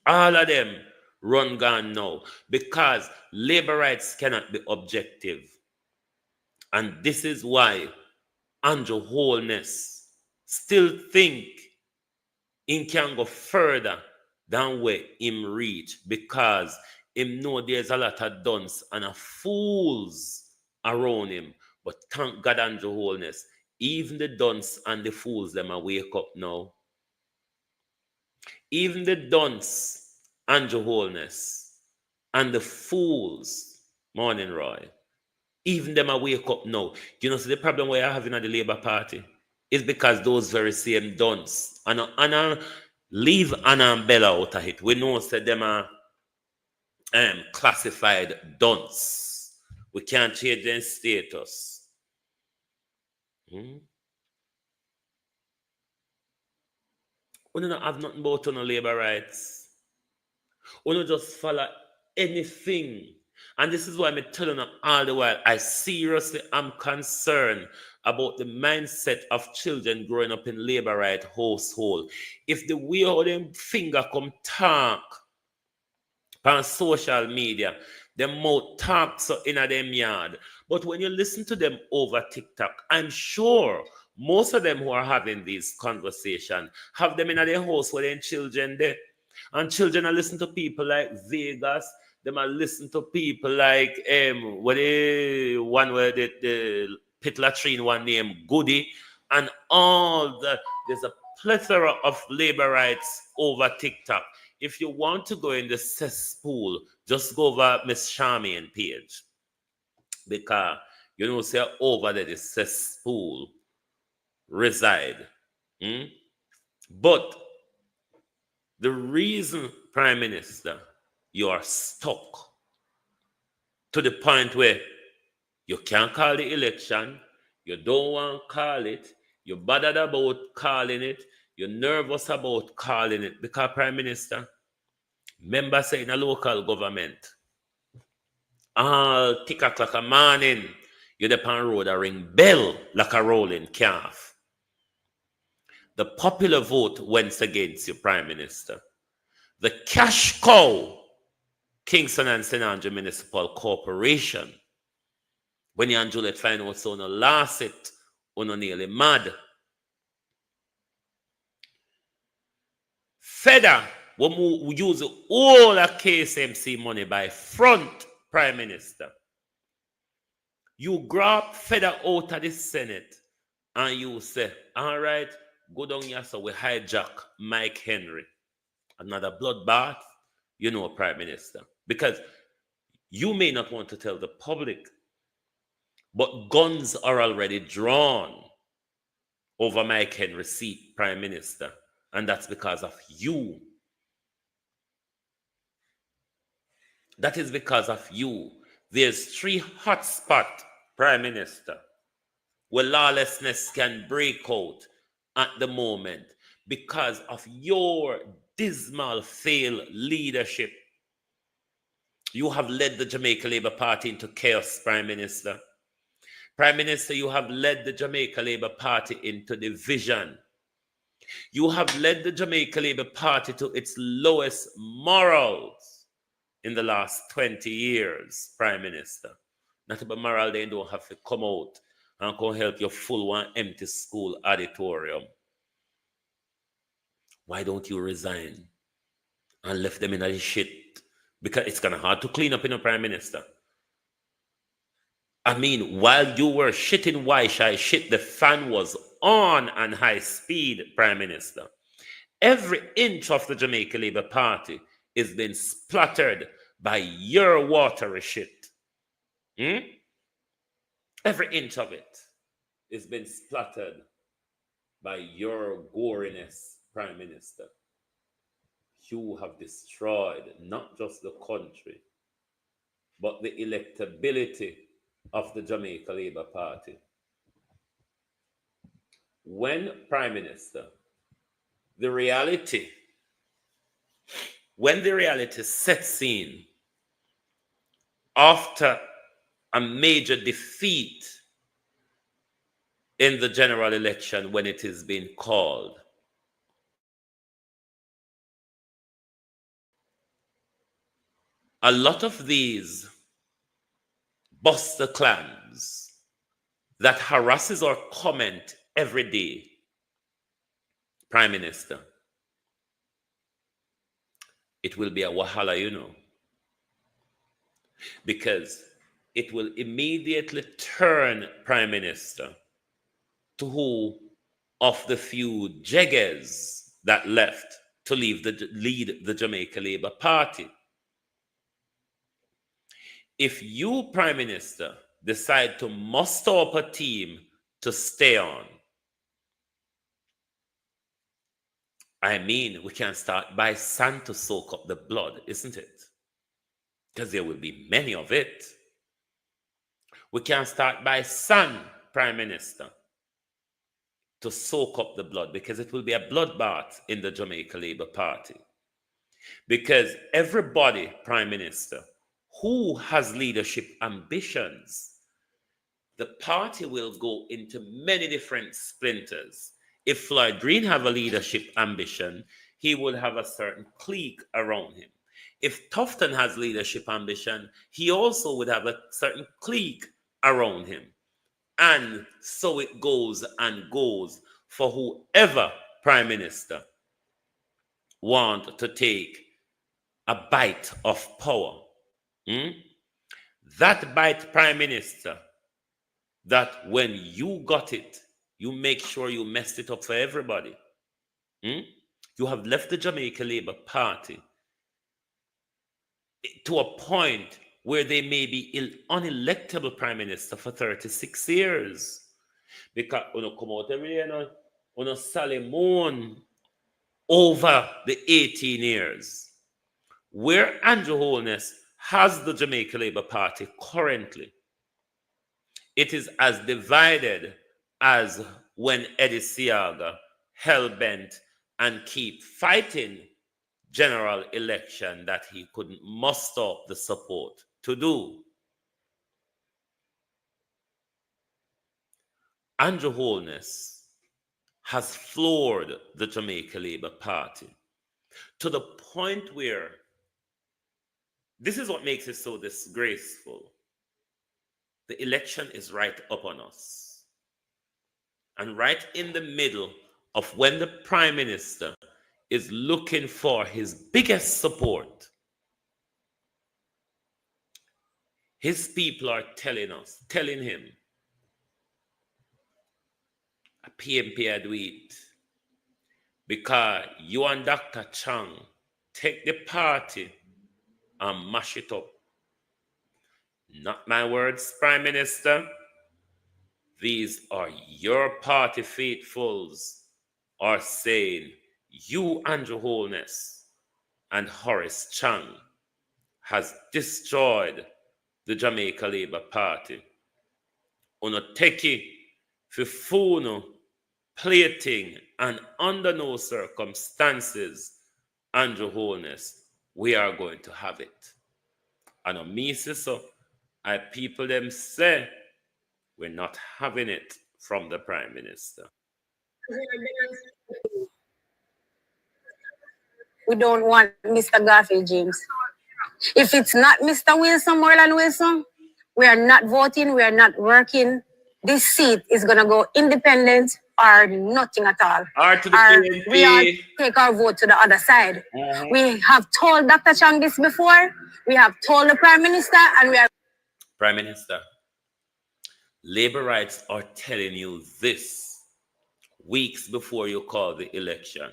All of them run gone now because labor rights cannot be objective. And this is why Andrew Holness still think he can go further than where him reach because him know there's a lot of dunce and a fools around him. But thank God Andrew Holness, even the dunce and the fools them are wake up now. Even the dunce, Andrew Holness, and the fools, Morning Roy, even them are wake up now. You know, so the problem we are having at the Labour Party is because those very same dunce, and leave Anna and Bella out of it. We know that them are classified dunce. We can't change their status. We don't have nothing about on labor rights. We don't just follow anything. And this is why I'm telling them all the while, I seriously am concerned about the mindset of children growing up in labor right household. If the way how them finger come talk on social media, them mouth talk so in a them yard. But when you listen to them over TikTok, I'm sure most of them who are having these conversations have them in their house where their children there. And children are listening to people like Vegas. Them are listening to people like one where the pit latrine one named Goody, and all that. There's a plethora of labor rights over TikTok. If you want to go in the cesspool, just go over Miss Charmian page. Because you know, say over there the cesspool reside. But the reason, Prime Minister, you are stuck to the point where you can't call the election, you don't want to call it, you're bothered about calling it, you're nervous about calling it, because Prime Minister, members say in a local government, all tick o'clock a morning, you're the pan road a ring bell like a rolling calf. The popular vote went against you, Prime Minister. The cash cow, Kingston and St. Andrew Municipal Corporation, when you and Juliet find out so no lost it, no nearly mad. Feda, we use all the KSMC money by front, Prime Minister. You grab Feda out of the Senate and you say, all right, go down here so we hijack Mike Henry. Another bloodbath, you know, Prime Minister. Because you may not want to tell the public, but guns are already drawn over Mike Henry's seat, Prime Minister. And that's because of you. That is because of you. There's 3 hotspots, Prime Minister, where lawlessness can break out at the moment because of your dismal failed leadership. You have led the Jamaica Labour Party into chaos, Prime Minister. Prime Minister, you have led the Jamaica Labour Party into division. You have led the Jamaica Labour Party to its lowest morals in the last 20 years, Prime Minister. Not about moral, they don't have to come out and come help your full one empty school auditorium. Why don't you resign and left them in a shit because it's kind of hard to clean up in a prime minister. I mean, while you were shitting Wi-Fi shit, the fan was on and high speed, prime minister. Every inch of the Jamaica Labour Party is being splattered by your watery shit. Every inch of it is being splattered by your goriness, prime minister. You have destroyed not just the country, but the electability of the Jamaica Labour Party. When prime minister, when the reality sets in after a major defeat in the general election when it is being called, a lot of these buster clans that harasses or comment every day, prime minister, it will be a wahala, you know, because it will immediately turn prime minister to who of the few jeggers that left to lead the Jamaica Labour Party. If you, prime minister, decide to muster up a team to stay on, I mean, we can start by sand to soak up the blood, isn't it? Because there will be many of it. We can start by sand, prime minister, to soak up the blood, because it will be a bloodbath in the Jamaica Labour Party. Because everybody, prime minister, who has leadership ambitions, the party will go into many different splinters. If Floyd Green have a leadership ambition, he would have a certain clique around him. If Tufton has leadership ambition, he also would have a certain clique around him. And so it goes and goes for whoever prime minister want to take a bite of power. That bite, prime minister, that when you got it, you make sure you messed it up for everybody. You have left the Jamaica Labour Party to a point where they may be unelectable prime minister for 36 years. Because when you come out every day, you Salimon over the 18 years. Where Andrew Holness has the Jamaica Labour Party currently, it is as divided as when Eddie Siaga hell-bent and keep fighting general election that he couldn't muster up the support to do. Andrew Holness has floored the Jamaica Labour Party to the point where this is what makes it so disgraceful. The election is right up on us. And right in the middle of when the prime minister is looking for his biggest support, his people are telling him, a PMP I do it because you and Dr. Chang take the party and mash it up. Not my words, Prime Minister. These are your party faithfuls are saying you, Andrew Holness and Horace Chang, has destroyed the Jamaica Labour Party. Uno teki fifuno plating, and under no circumstances, Andrew Holness, we are going to have it. And on me so I people them say we're not having it from the Prime Minister. We don't want Mr. Garfield James. If it's not Mr. Wilson, Moreland Wilson, we are not voting, we are not working this seat is going to go independent or nothing at all. Or to the Or DLP. we all take our vote to the other side. We have told Dr. Chang this before. We have told the Prime Minister, and we are... Prime Minister, labor rights are telling you this weeks before you call the election.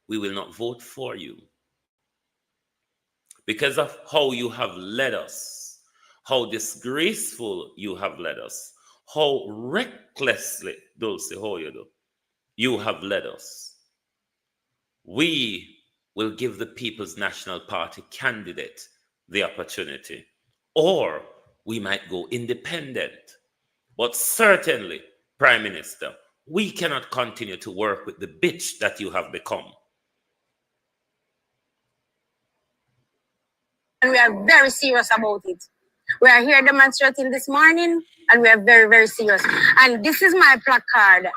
We will not vote for you because of how you have led us, how disgraceful you have led us, how recklessly, Dulce, how you have led us. We will give the People's National Party candidate the opportunity, or we might go independent. But certainly, Prime Minister, we cannot continue to work with the bitch that you have become. And we are very serious about it. We are here demonstrating this morning, and we are very, very serious. And this is my placard.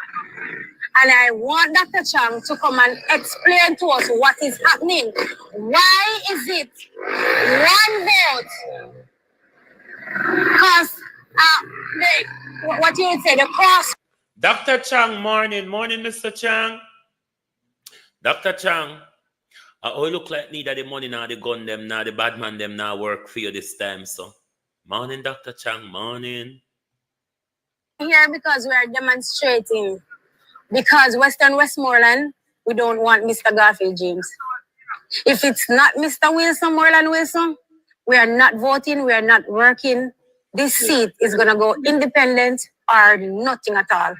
And I want Dr. Chang to come and explain to us what is happening. Why is it one vote? Because what you would say, the cross. Dr. Chang, morning, Mr. Chang. Dr. Chang, I look like neither the money nor the gun them, nor the bad man them now work for you this time, so. Morning, Dr. Chang, morning. Here because we are demonstrating. Because Western Westmoreland, we don't want Mr. Garfield James. If it's not Mr. Wilson, Moreland Wilson, we are not voting, we are not working. This seat is going to go independent or nothing at all.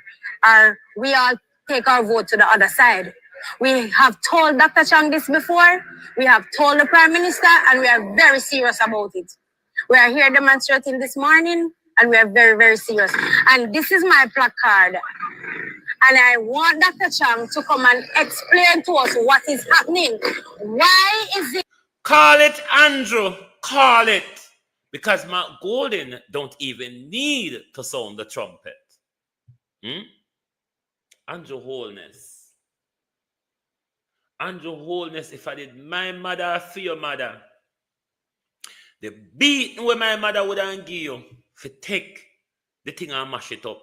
Or we all take our vote to the other side. We have told Dr. Chang this before. We have told the Prime Minister, and we are very serious about it. We are here demonstrating this morning, and we are very, very serious. And this is my placard. And I want Dr. Chang to come and explain to us what is happening. Why is it? Call it, Andrew. Call it. Because Mark Golden don't even need to sound the trumpet. Andrew Holness. Andrew Holness, if I did my mother for your mother, the beating where my mother would have give you, if you take the thing and mash it up.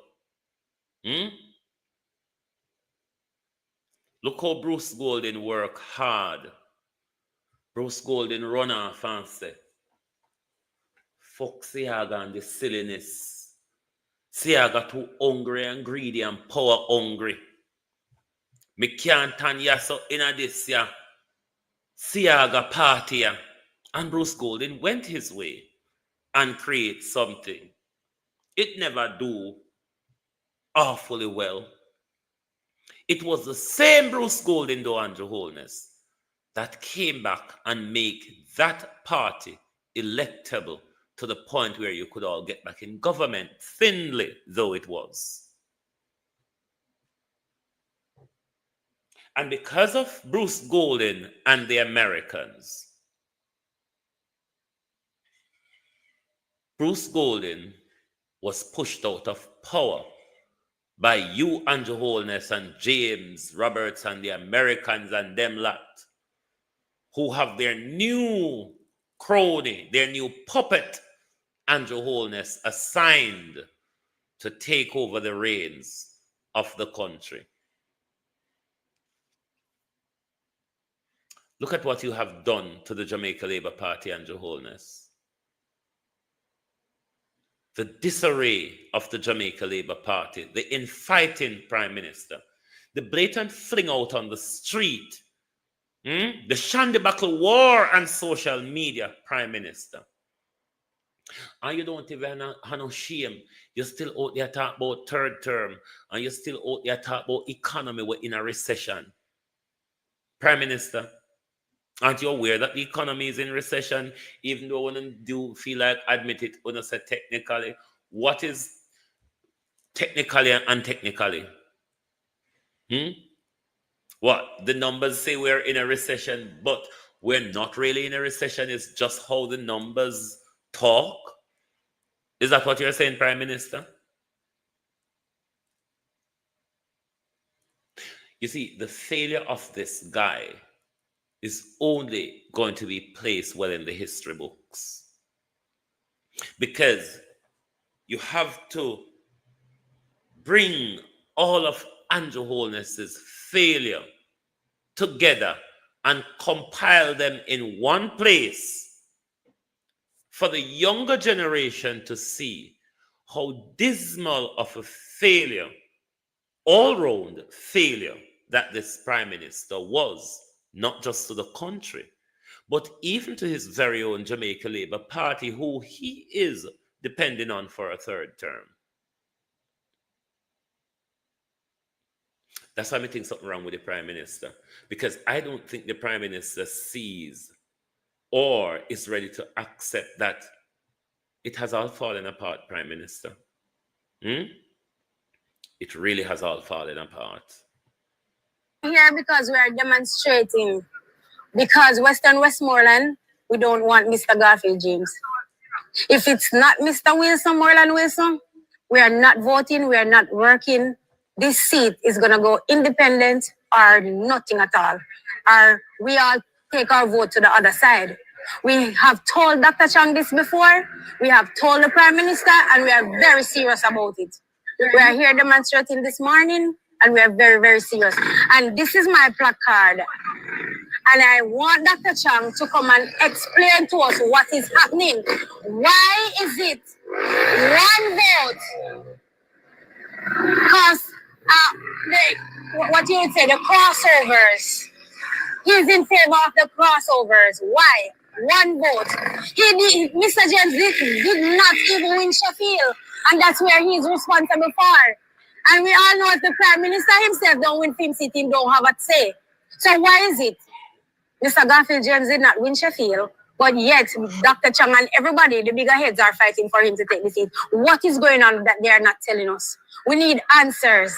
Look how Bruce Golden work hard. Bruce Golden run off and say, fuck Siaga and the silliness. Siaga too hungry and greedy and power hungry. Me can't turn yaso in this ya. Siaga party ya. And Bruce Golden went his way and create something. It never do awfully well. It was the same Bruce Golden, though, Andrew Holness, that came back and make that party electable to the point where you could all get back in government, thinly though it was. And because of Bruce Golden and the Americans, Bruce Golden was pushed out of power by you, Andrew Holness, and James Roberts, and the Americans and them lot, who have their new crony, their new puppet, Andrew Holness, assigned to take over the reins of the country. Look at what you have done to the Jamaica Labour Party, Andrew Holness. The disarray of the Jamaica Labour Party, the infighting Prime Minister, the blatant fling out on the street, the Shandibuckle war and social media Prime Minister. And you don't even have no shame. You still out there talk about third term, and you still out there talk about economy. We're in a recession. Prime Minister, aren't you aware that the economy is in recession, even though one do feel like admit it, when I say technically? What is technically and untechnically? What? The numbers say we're in a recession, but we're not really in a recession. It's just how the numbers talk. Is that what you're saying, Prime Minister? You see, the failure of this guy is only going to be placed well in the history books. Because you have to bring all of Andrew Holness's failure together and compile them in one place for the younger generation to see how dismal of a failure, all-round failure, that this prime minister was, not just to the country, but even to his very own Jamaica Labour Party, who he is depending on for a third term. That's why I think something wrong with the prime minister, because I don't think the prime minister sees or is ready to accept that it has all fallen apart, prime minister. It really has all fallen apart. Here because we are demonstrating, because Western Westmoreland, we don't want Mr. Garfield James. If it's not Mr. Wilson, Moreland Wilson, we are not voting, we are not working. This seat is going to go independent or nothing at all. Or we all take our vote to the other side. We have told Dr. Chang this before. We have told the Prime Minister, and we are very serious about it. We are here demonstrating this morning, and we are very, very serious. And this is my placard. And I want Dr. Chang to come and explain to us what is happening. Why is it one vote? Because what you would say, the crossovers. He's in favor of the crossovers. Why? One vote. Mr. James did not even win Sheffield, and that's where he's responsible for. And we all know if the Prime Minister himself don't win Film City, he don't have a say. So why is it Mr. Garfield James did not win Sheffield, but yet Dr. Chang and everybody, the bigger heads, are fighting for him to take the seat? What is going on that they are not telling us? We need answers.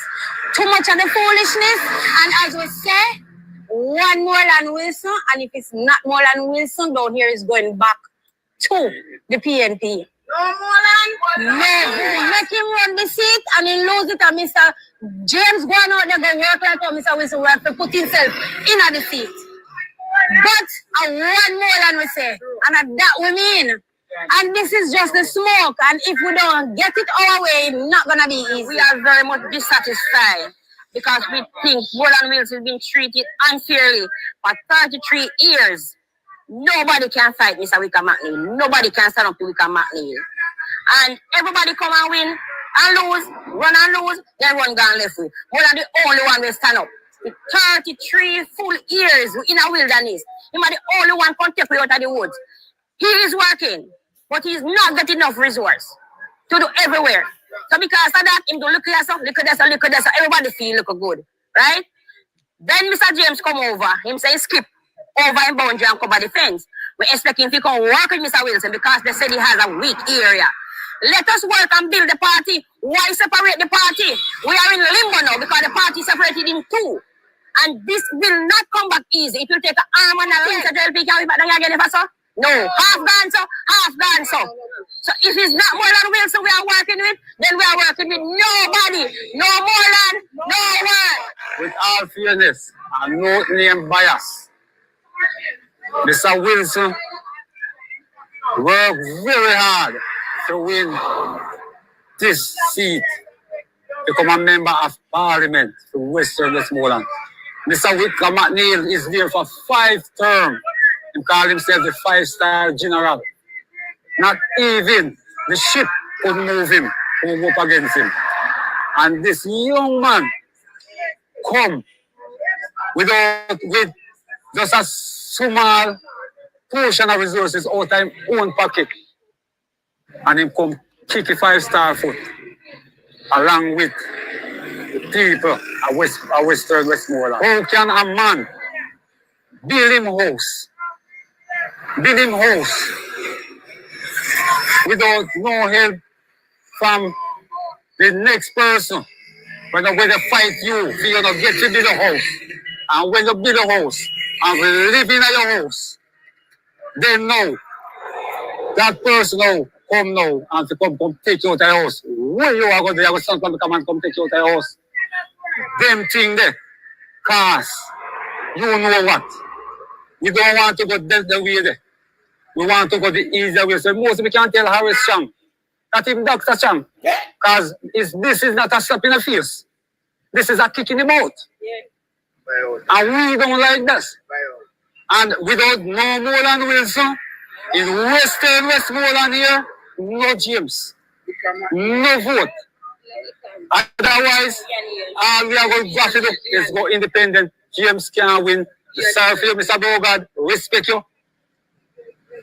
Too much of the foolishness, and as we say, one Moreland Wilson, and if it's not Moreland Wilson, down here is going back to the PNP. No, Moreland? No, make him run the seat and he lose it, and Mr. James going out there go work like how Mr. Wilson work to put himself in the seat. But a one Moreland we say, and that we mean. And this is just the smoke, and if we don't get it our way, it's not going to be easy. We are very much dissatisfied, because we think Moreland Wilson has been treated unfairly for 33 years. Nobody can fight Mr. Wickham McNeil. Nobody can stand up to Wickham McNeil. And everybody come and win and lose, run and lose, then run down left way. Moreland the only one will stand up. With 33 full years in a wilderness, he might the only one can take out of the woods. He is working, but he is not getting enough resource to do everywhere. So because of that, him do look at this, everybody feel look good, right? Then Mr. James come over, him say skip over in boundary and cover the fence. We expect him to come work with Mr. Wilson because they said he has a weak area. Let us work and build the party. Why separate the party? We are in limbo now because the party separated in two. And this will not come back easy. It will take an arm and a leg to DLP. Can we back down again if I saw? No. Half gone so, half gone so. So if it's not Moreland Wilson we are working with, then we are working with nobody. No Moreland, no one. With all fairness and no name bias, Mr. Wilson worked very hard to win this seat, become a member of Parliament for Western Westmoreland. Mr. Wickham McNeil is there for 5 terms. He called himself the 5-star general. Not even the ship could move him, could move up against him. And this young man come with just a small portion of resources out of his own pocket. And him come kick a 5-star foot along with the people of Western Westmoreland. How can a man build him house without no help from the next person? When they fight you, you don't get to build a house. And when you build a house and we live in your house, then now that person now come now and to come take you out of the house. Where you are going to stand come and come take you out of the house. Them thing there. Cause you know what? We don't want to go the way there. We want to go the easier way. So most we can tell Harris Chang, Not even Dr. Chang. Because this is not a slap in the face. This is a kick in the mouth. And we don't like this. And without no Moreland Wilson, in Western Westmoreland here, no James. No vote. Otherwise, all we are going to do is go independent. James can't win. Sorry for you, Mr. Bogard. Respect you.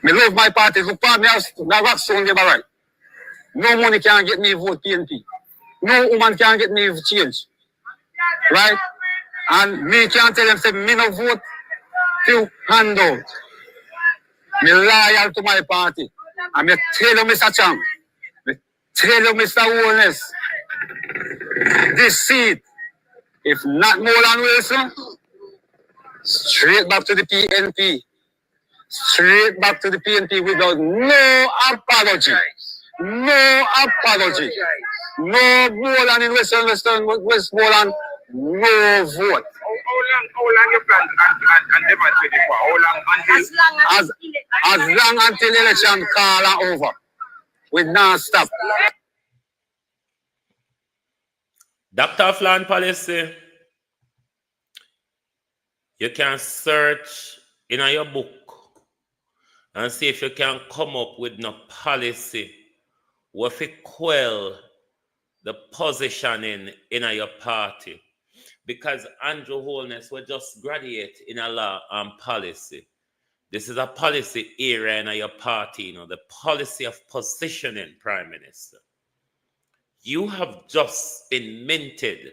Me love my party. Look for me as the rock soon give a right. No money can get me vote PNP. No woman can get me change. Right? And me can't tell them say me no vote to handout. Me loyal to my party. And me tell you, Mr. Chang. Me tell you, Mr. Holness. This seat, if not Moreland Wilson, straight back to the PNP. Straight back to the PNP without no apology. No apology. No Moreland in Westmoreland, no vote. How long you plan and demonstrate for? How long until? As long until election call are over. We not stop. Doctor of Land Policy, you can search in your book and see if you can come up with no policy what it quell the positioning in your party. Because Andrew Holness will just graduate in a law and policy. This is a policy area in your party, the policy of positioning, Prime Minister. You have just been minted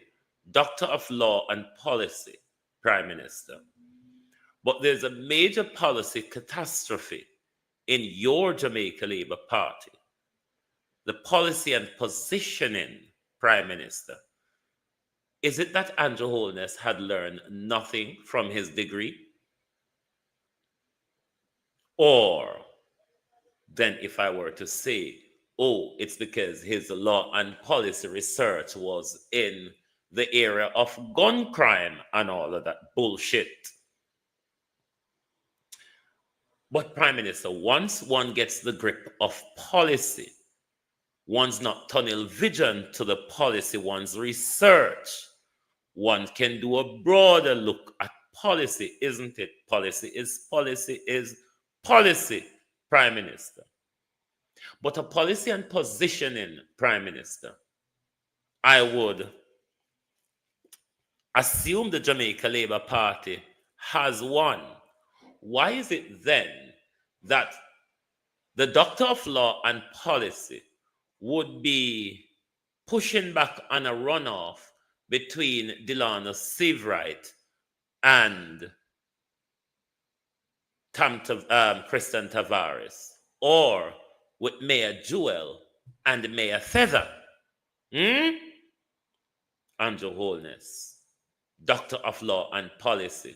Doctor of Law and Policy, Prime Minister. But there's a major policy catastrophe in your Jamaica Labour Party. The policy and positioning, Prime Minister. Is it that Andrew Holness had learned nothing from his degree? Or then if I were to say, oh, it's because his law and policy research was in the area of gun crime and all of that bullshit. But Prime Minister, once one gets the grip of policy, one's not tunnel vision to the policy, one's research, one can do a broader look at policy, isn't it? Policy is policy, Prime Minister. But a policy and positioning, Prime Minister, I would assume the Jamaica Labour Party has one. Why is it then that the Doctor of Law and Policy would be pushing back on a runoff between Delano Seavright and Kristen Tavares, or with Mayor Jewel and Mayor Feather? Andrew Holness, Doctor of Law and Policy.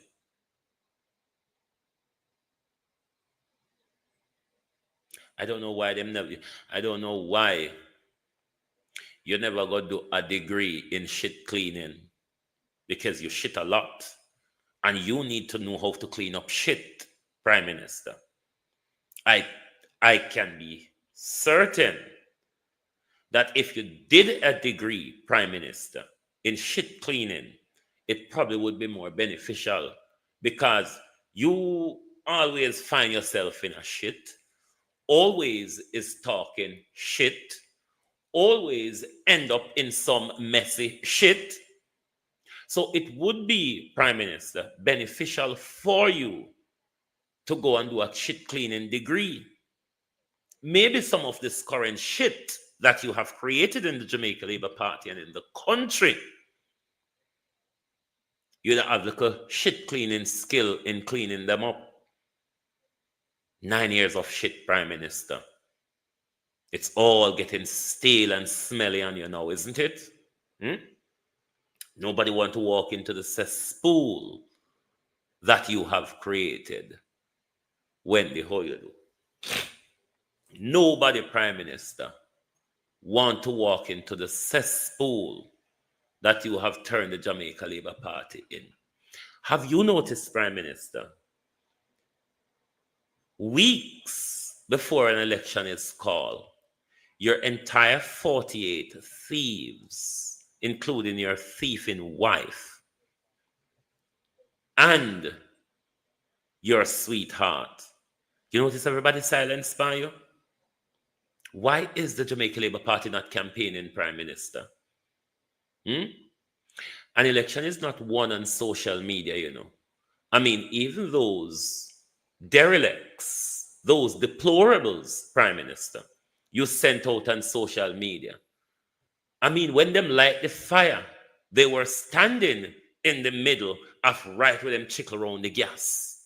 I don't know why you never go do a degree in shit cleaning, because you shit a lot and you need to know how to clean up shit, Prime Minister. I can be certain that if you did a degree, Prime Minister, in shit cleaning, it probably would be more beneficial, because you always find yourself in a shit, always is talking shit, always end up in some messy shit. So it would be, Prime Minister, beneficial for you to go and do a shit cleaning degree. Maybe some of this current shit that you have created in the Jamaica Labour Party and in the country, you don't have like a shit cleaning skill in cleaning them up. 9 years of shit, Prime Minister. It's all getting stale and smelly on you now, isn't it? Nobody wants to walk into the cesspool that you have created. Wendy, how you do? Nobody, Prime Minister, want to walk into the cesspool that you have turned the Jamaica Labour Party in. Have you noticed, Prime Minister, weeks before an election is called, your entire 48 thieves, including your thieving wife and your sweetheart. You notice everybody silenced by you? Why is the Jamaica Labour Party not campaigning, Prime Minister? An election is not won on social media, you know. I mean, even those derelicts, those deplorables, Prime Minister, you sent out on social media. I mean, when them light the fire, they were standing in the middle of right where them chickle around the gas.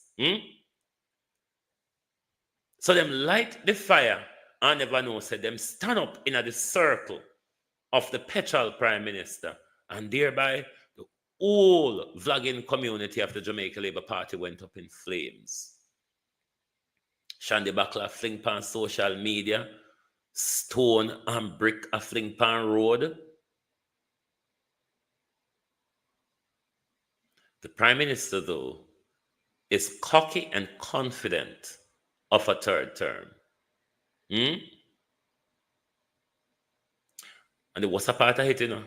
So them light the fire, I never know, said them stand up in the circle of the petrol Prime Minister, and thereby the whole vlogging community of the Jamaica Labour Party went up in flames. Shandy Bakla fling pan social media, stone and brick a fling pan road. The Prime Minister, though, is cocky and confident of a third term. And the worst part of it, you know,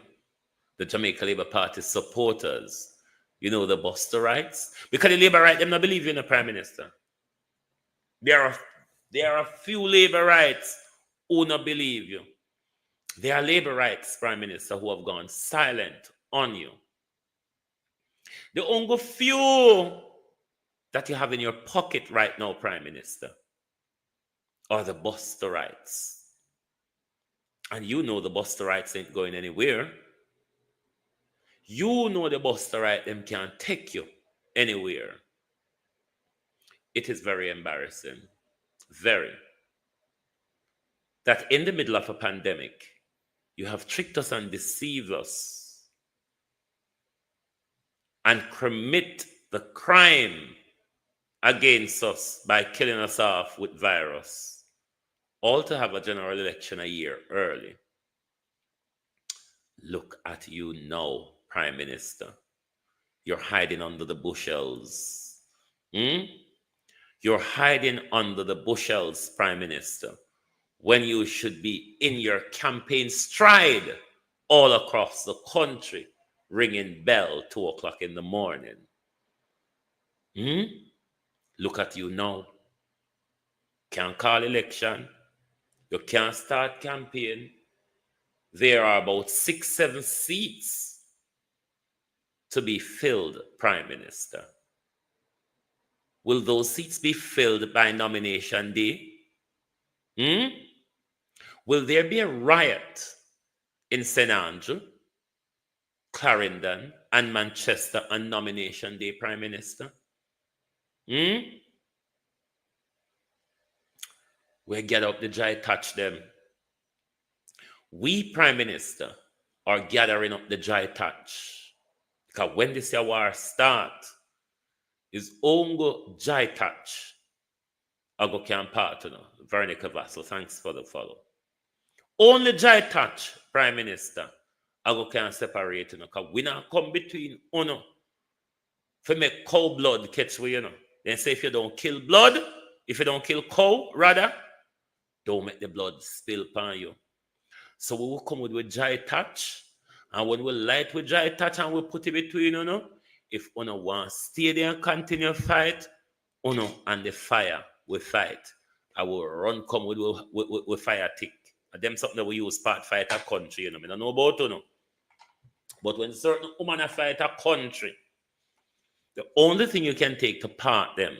the Jamaica Labour Party supporters, you know, the Busterites, because the Labour right, them not believe in the Prime Minister. There are a few Labour rights who not believe you. There are Labour rights, Prime Minister, who have gone silent on you. The only few that you have in your pocket right now, Prime Minister, are the Busterites. And you know the Busterites ain't going anywhere. You know the Busterite them can't take you anywhere. It is very embarrassing, very, that in the middle of a pandemic, you have tricked us and deceived us and commit the crime against us by killing us off with virus, all to have a general election a year early. Look at you now, Prime Minister. You're hiding under the bushels. You're hiding under the bushels, Prime Minister, when you should be in your campaign stride all across the country, ringing bell 2 o'clock in the morning. Look at you now. Can't call election. You can't start campaign. There are about 6-7 seats to be filled, Prime Minister. Will those seats be filled by nomination day? Will there be a riot in St. Andrew, Clarendon, and Manchester on nomination day, Prime Minister? We get up the dry touch them. We, Prime Minister, are gathering up the dry touch. Because when this war start, is ongo dry touch. I go can partner. Veronica Vassal, thanks for the follow. Only dry touch, Prime Minister, I go can separate, you know, because we not come between uno. If you make cow blood catch we, you know. Then say if you don't kill blood, if you don't kill cow, rather, don't make the blood spill upon you. So we will come with dry touch, and when we light with dry touch and we put it between, you know, if uno want stay there and continue fight, uno and the fire we fight. I will run come with fire tick. And them something that we use part fight a country, you know. I don't know about you know. But when certain women fight a country, the only thing you can take to part them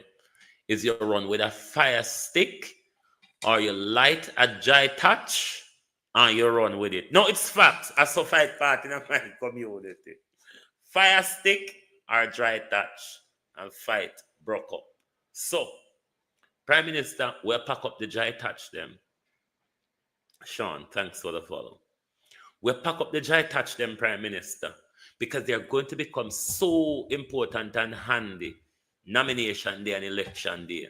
is you run with a fire stick or you light a dry touch and you run with it. No, it's facts. I saw fight part in my community. Fire stick or dry touch and fight broke up. So, Prime Minister, we'll pack up the dry touch them. Sean, thanks for the follow. We'll pack up the dry touch them, Prime Minister, because they're going to become so important and handy nomination day and election day.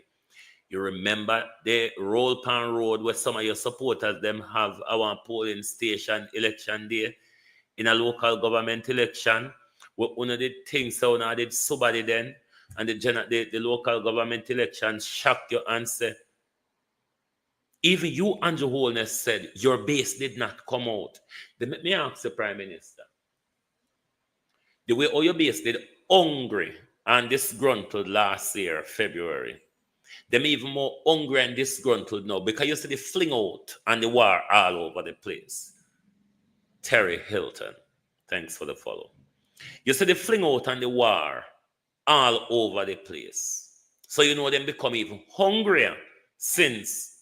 You remember the Roll Pan Road where some of your supporters them have our polling station election day in a local government election. Where one of the things so now did somebody then and the local government election shock you and say, Even you, Andrew Holness, said your base did not come out. Then let me ask the Prime Minister. The way all your base did hungry and disgruntled last year, February. Them even more hungry and disgruntled now because you see the fling out and the war all over the place. Terry Hilton, thanks for the follow. You see the fling out and the war all over the place. So you know them become even hungrier since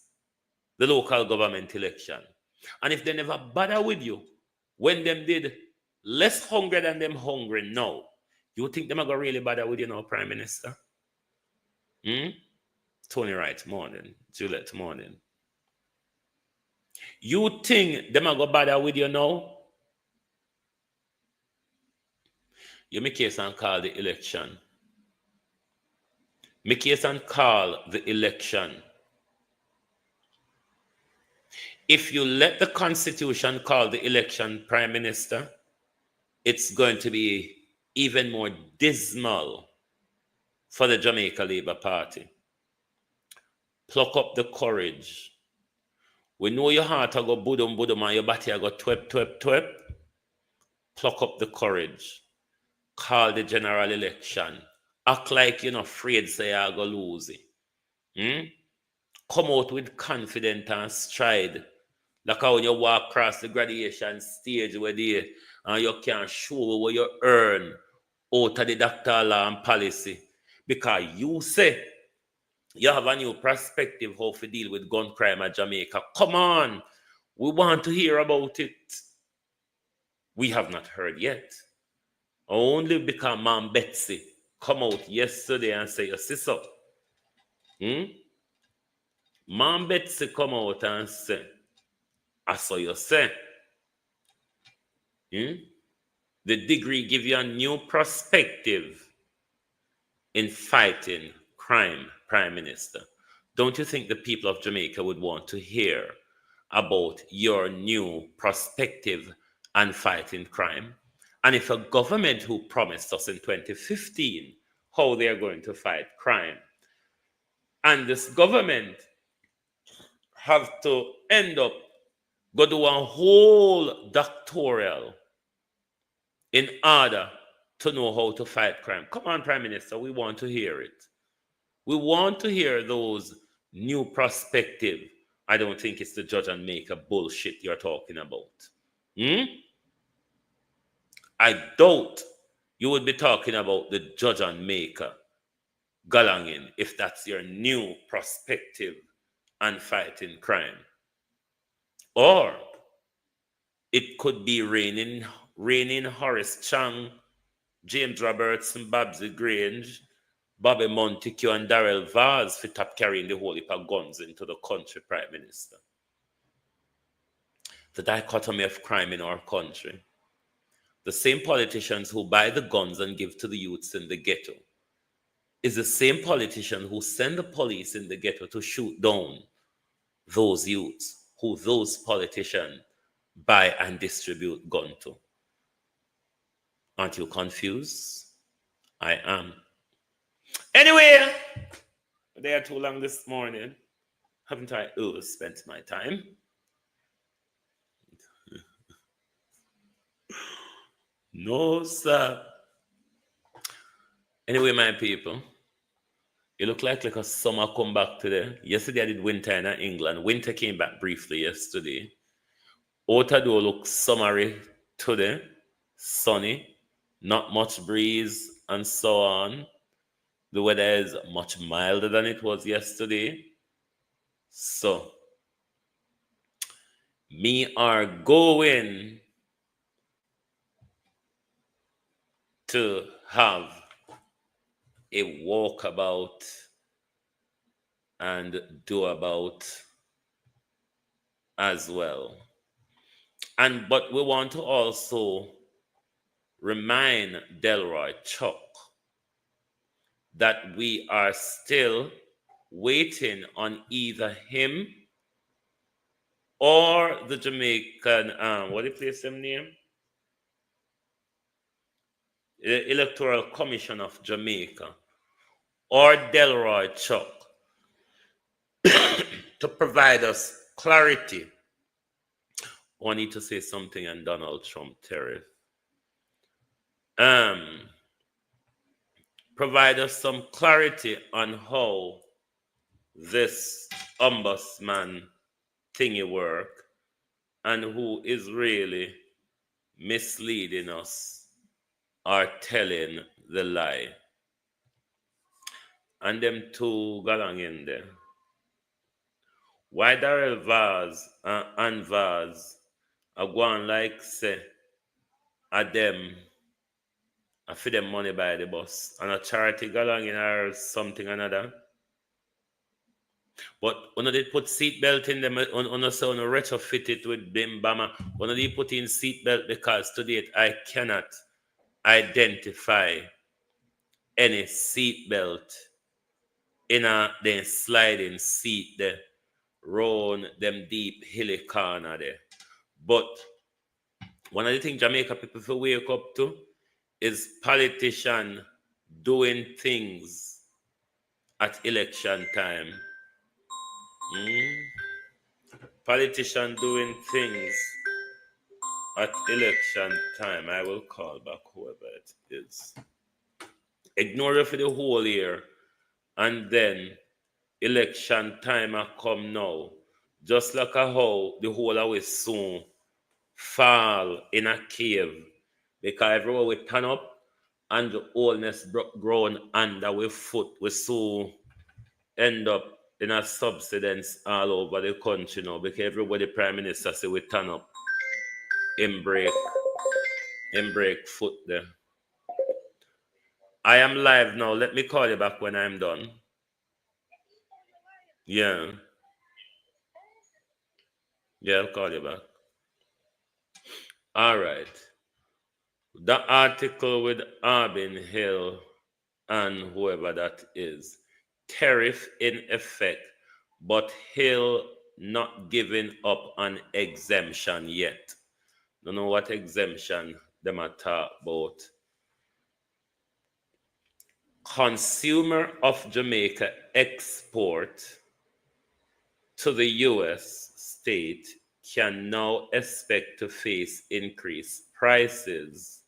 the local government election. And if they never bother with you, when them did less hungry than them hungry now, you think them are going to really bother with you now, Prime Minister? Tony Wright, morning. Juliet, morning. You think them are going to bother with you now? You make case and call the election. Make case and call the election. If you let the Constitution call the election, Prime Minister, it's going to be even more dismal for the Jamaica Labour Party. Pluck up the courage. We know your heart will go budum budum and your body will go twep twep twep. Pluck up the courage. Call the general election. Act like you're not afraid say you're going to lose it. Come out with confidence and stride. Like how when you walk across the graduation stage where they, and you can show what you earn out of the doctor law and policy. Because you say you have a new perspective how to deal with gun crime at Jamaica. Come on. We want to hear about it. We have not heard yet. Only because Mom Betsy come out yesterday and say, you see so? Mom Betsy come out and say, I saw you say. The degree give you a new perspective in fighting crime, Prime Minister. Don't you think the people of Jamaica would want to hear about your new perspective and fighting crime? And if a government who promised us in 2015 how they are going to fight crime, and this government have to end up go do a whole doctoral in order to know how to fight crime. Come on, Prime Minister, we want to hear it. We want to hear those new perspective. I don't think it's the judge and maker bullshit you're talking about. I doubt you would be talking about the judge and maker galangin if that's your new perspective on fighting crime. Or it could be raining Horace Chang, James Robertson, Babsy Grange, Bobby Montague, and Darrell Vaz for top carrying the whole heap of guns into the country, Prime Minister. The dichotomy of crime in our country. The same politicians who buy the guns and give to the youths in the ghetto is the same politician who send the police in the ghetto to shoot down those youths who those politicians buy and distribute gun to. Aren't you confused? I am. Anyway, they are too long this morning. Haven't I overspent my time? No, sir. Anyway, my people, it looked like a summer come back today. Yesterday I did winter in England. Winter came back briefly yesterday. Otado looks summery today, sunny, not much breeze, and so on. The weather is much milder than it was yesterday. So, me are going to have a walkabout and do about as well. But we want to also remind Delroy Chuck that we are still waiting on either him or the Jamaican, what do you place him name? The Electoral Commission of Jamaica or Delroy Chuck to provide us clarity. I need to say something on Donald Trump tariff. Provide us some clarity on how this ombudsman thingy work and who is really misleading us or telling the lie. And them two got along in there. Why Darrell Vaz and Vaz are going like say a them I feed them money by the bus and a charity got along in or something another. But when they put seatbelt in them on a sound retrofit it with them bama. When they put in seatbelt because to date I cannot identify any seatbelt in a then sliding seat there, round them deep hilly corner there. But one of the things Jamaica people feel wake up to is politician doing things at election time. Politician doing things at election time. I will call back whoever it is. Ignore it for the whole year. And then election time I come now. Just like how the whole of we soon fall in a cave. Because everywhere we turn up and the Holness grown under we foot, we soon end up in a subsidence all over the country now. Because everybody prime minister say we turn up. In break foot there. I am live now. Let me call you back when I'm done. Yeah. Yeah, I'll call you back. All right. The article with Arbin Hill and whoever that is. Tariff in effect, but Hill not giving up on exemption yet. Don't know what exemption them are talk about. Consumer of Jamaica export to the U.S. state can now expect to face increased prices.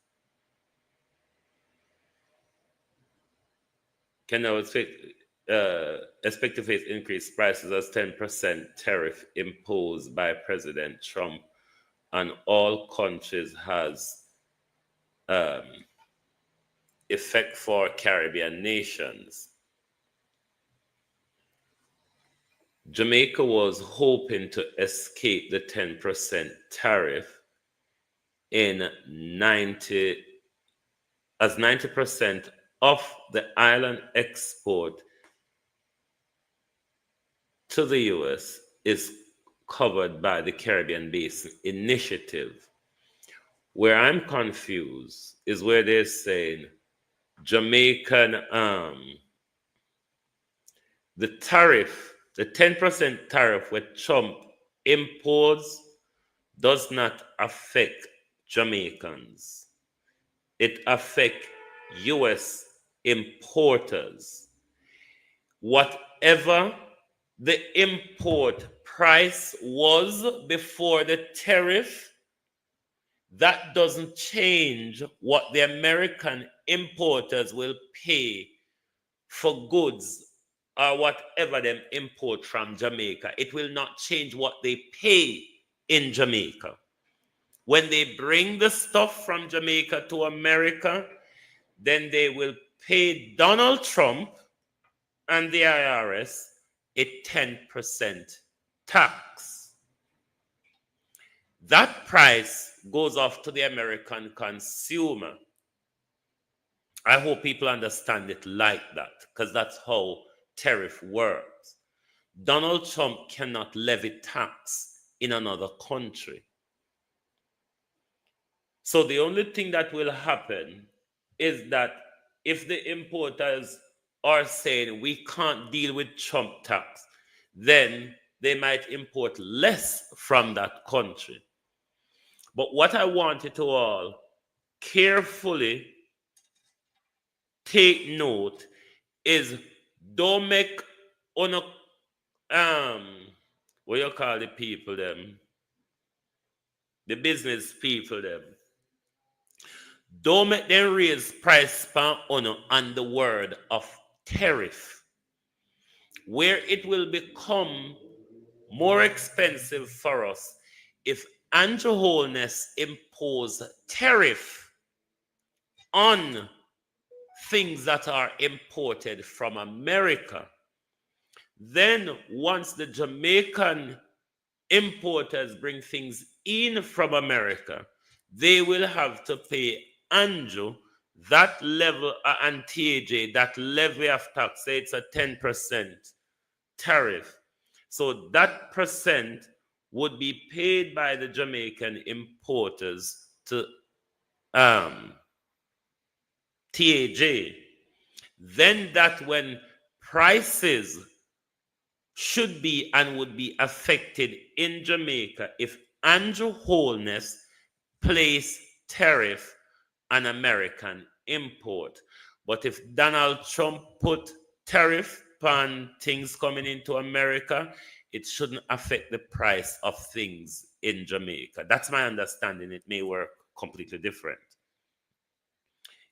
Can now expect to face increased prices as 10% tariff imposed by President Trump on all countries has effect for Caribbean nations. Jamaica was hoping to escape the 10% tariff as 90% of the island export to the U.S. is covered by the Caribbean Basin Initiative. Where I'm confused is where they're saying Jamaican, the tariff, the 10% tariff with Trump imposed does not affect Jamaicans. It affects U.S. importers. Whatever the import price was before the tariff, that doesn't change what the American importers will pay for goods or whatever them import from Jamaica. It will not change what they pay in Jamaica. When they bring the stuff from Jamaica to America, then they will pay Donald Trump and the IRS a 10% tax. That price goes off to the American consumer. I hope people understand it like that, because that's how tariff works. Donald Trump cannot levy tax in another country. So the only thing that will happen is that if the importers are saying we can't deal with Trump tax, then they might import less from that country. But what I want you to all carefully take note is don't make what you call the people them, the business people them, don't make them raise price per honor on the word of tariff, where it will become more expensive for us if Andrew Holness impose tariff on things that are imported from America. Then once the Jamaican importers bring things in from America, they will have to pay Andrew that level and TAJ, that levy of tax. Say it's a 10% tariff. So that percent would be paid by the Jamaican importers to TAJ. Then that when prices should be and would be affected in Jamaica if Andrew Holness place tariff on American import. But if Donald Trump put tariff on things coming into America, it shouldn't affect the price of things in Jamaica. That's my understanding. It may work completely different.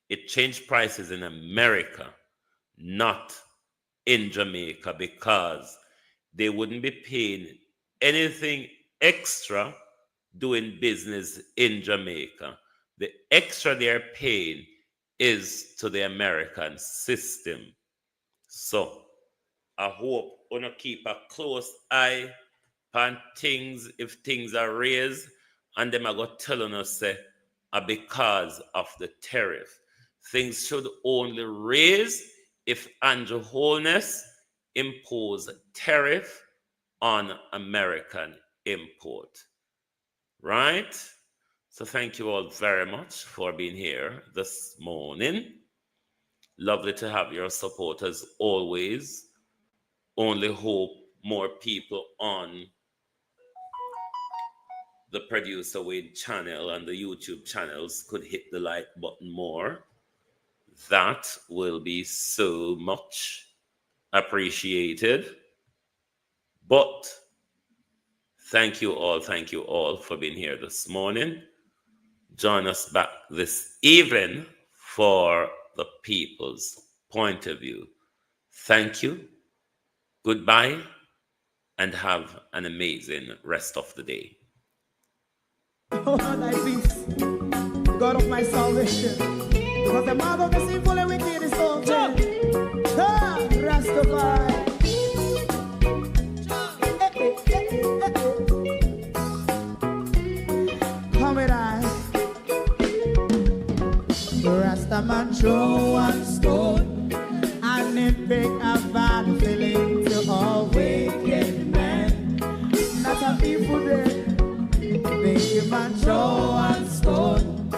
It changed prices in America, not in Jamaica, because they wouldn't be paying anything extra doing business in Jamaica. The extra they're paying is to the American system. So I hope we're going to keep a close eye on things if things are raised, and them are going to tell us say, because of the tariff. Things should only raise if Andrew Holness impose tariff on American import. Right? So thank you all very much for being here this morning. Lovely to have your support as always. Only hope more people on the Producer Wayne channel and the YouTube channels could hit the like button more. That will be so much appreciated. But thank you all for being here this morning. Join us back this evening for the people's point of view. Thank you. Goodbye, and have an amazing rest of the day. Oh, thy peace, God of my salvation. Because the mouth of the sinful and wicked is open. Rastafari. Come with I. Rastaman throw one stone, and it bring a bad feeling to all wicked men. Not a people there. Big man throw one stone,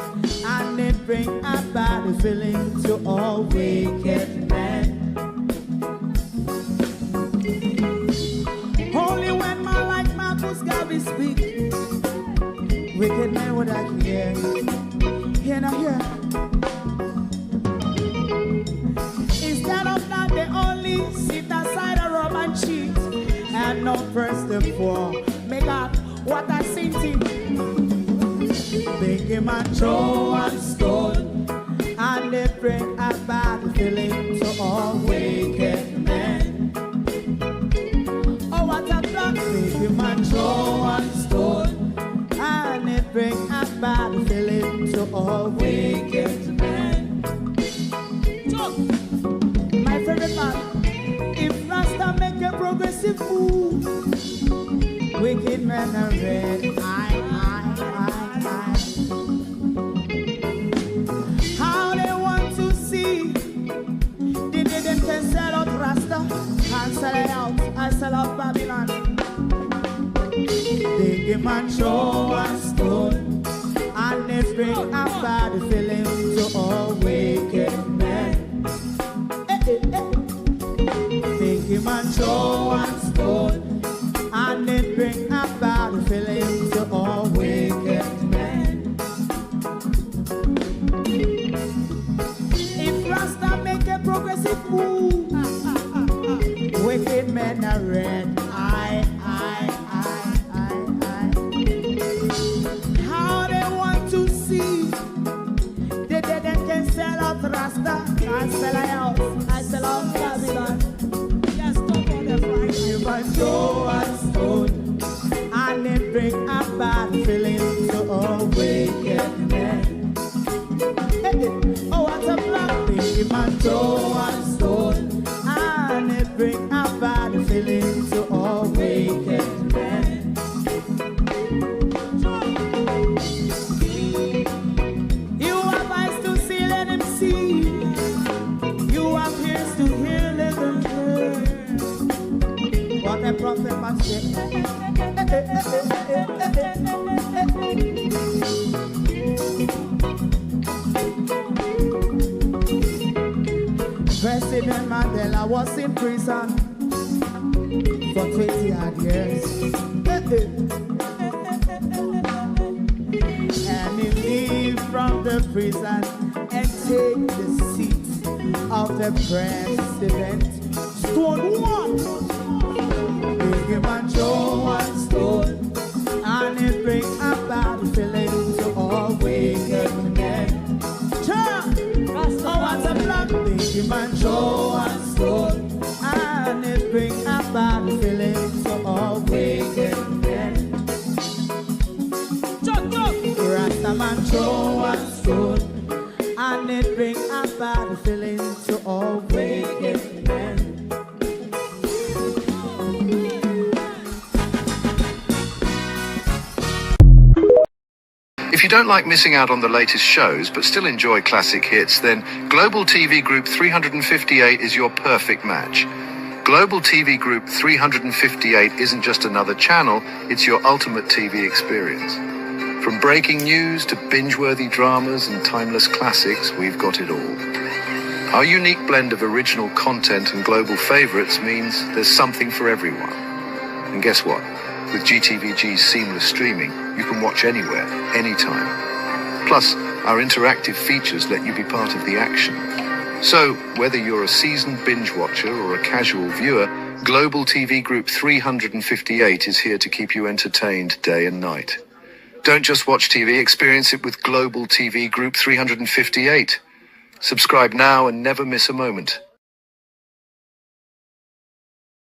and it bring a bad feeling to all wicked men. Only when man like Marcus Garvey speak, wicked men would I hear. Hear now hear. Instead of that, they only sit aside and rob and cheat, and not first and four make up what I seen to. Big man throw one stone, and they bring a bad feeling to all wicked men. Oh, what a plan! Big man throw one stone, and they bring a bad feeling to all wicked men. So, my favorite man, if Rasta make a progressive move, wicked men are red. How they want to see the day them can sell out Rasta and sell it out and sell out Babylon. Big man throw one stone, and they bring a bad feeling to all wicked men. Big man throw one stone, and they bring a bad feeling to all wicked men. If Rasta make a progressive move, wicked men are red. I. I sell a house, I sell out Babylon. Yes, come on, the right human show and stone. And it bring a bad feeling to a wicked man. Oh, what a black thing, man, show and stone. And it bring a bad feeling to a wicked man. You have eyes to see, let him see. You have ears to hear, let them hear. What a prophet must say. President Mandela was in prison for 20 odd years. And he leave from the prison and take the seat of the president. Stone one, big man Joe and Stone, and it bring a bad feeling to all wicked men. Oh, what's a black big man Joe and Stone, and it bring a bad feeling to all wicked men. Rasta man Joe and Stone, and it bring a bad feeling to all wicked men. If you don't like missing out on the latest shows but still enjoy classic hits, then Global TV Group 358 is your perfect match. Global TV Group 358 isn't just another channel, it's your ultimate TV experience. From breaking news to binge-worthy dramas and timeless classics, we've got it all. Our unique blend of original content and global favorites means there's something for everyone. And guess what? With GTVG's seamless streaming, you can watch anywhere, anytime. Plus, our interactive features let you be part of the action. So, whether you're a seasoned binge watcher or a casual viewer, Global TV Group 358 is here to keep you entertained day and night. Don't just watch TV, experience it with Global TV Group 358. Subscribe now and never miss a moment.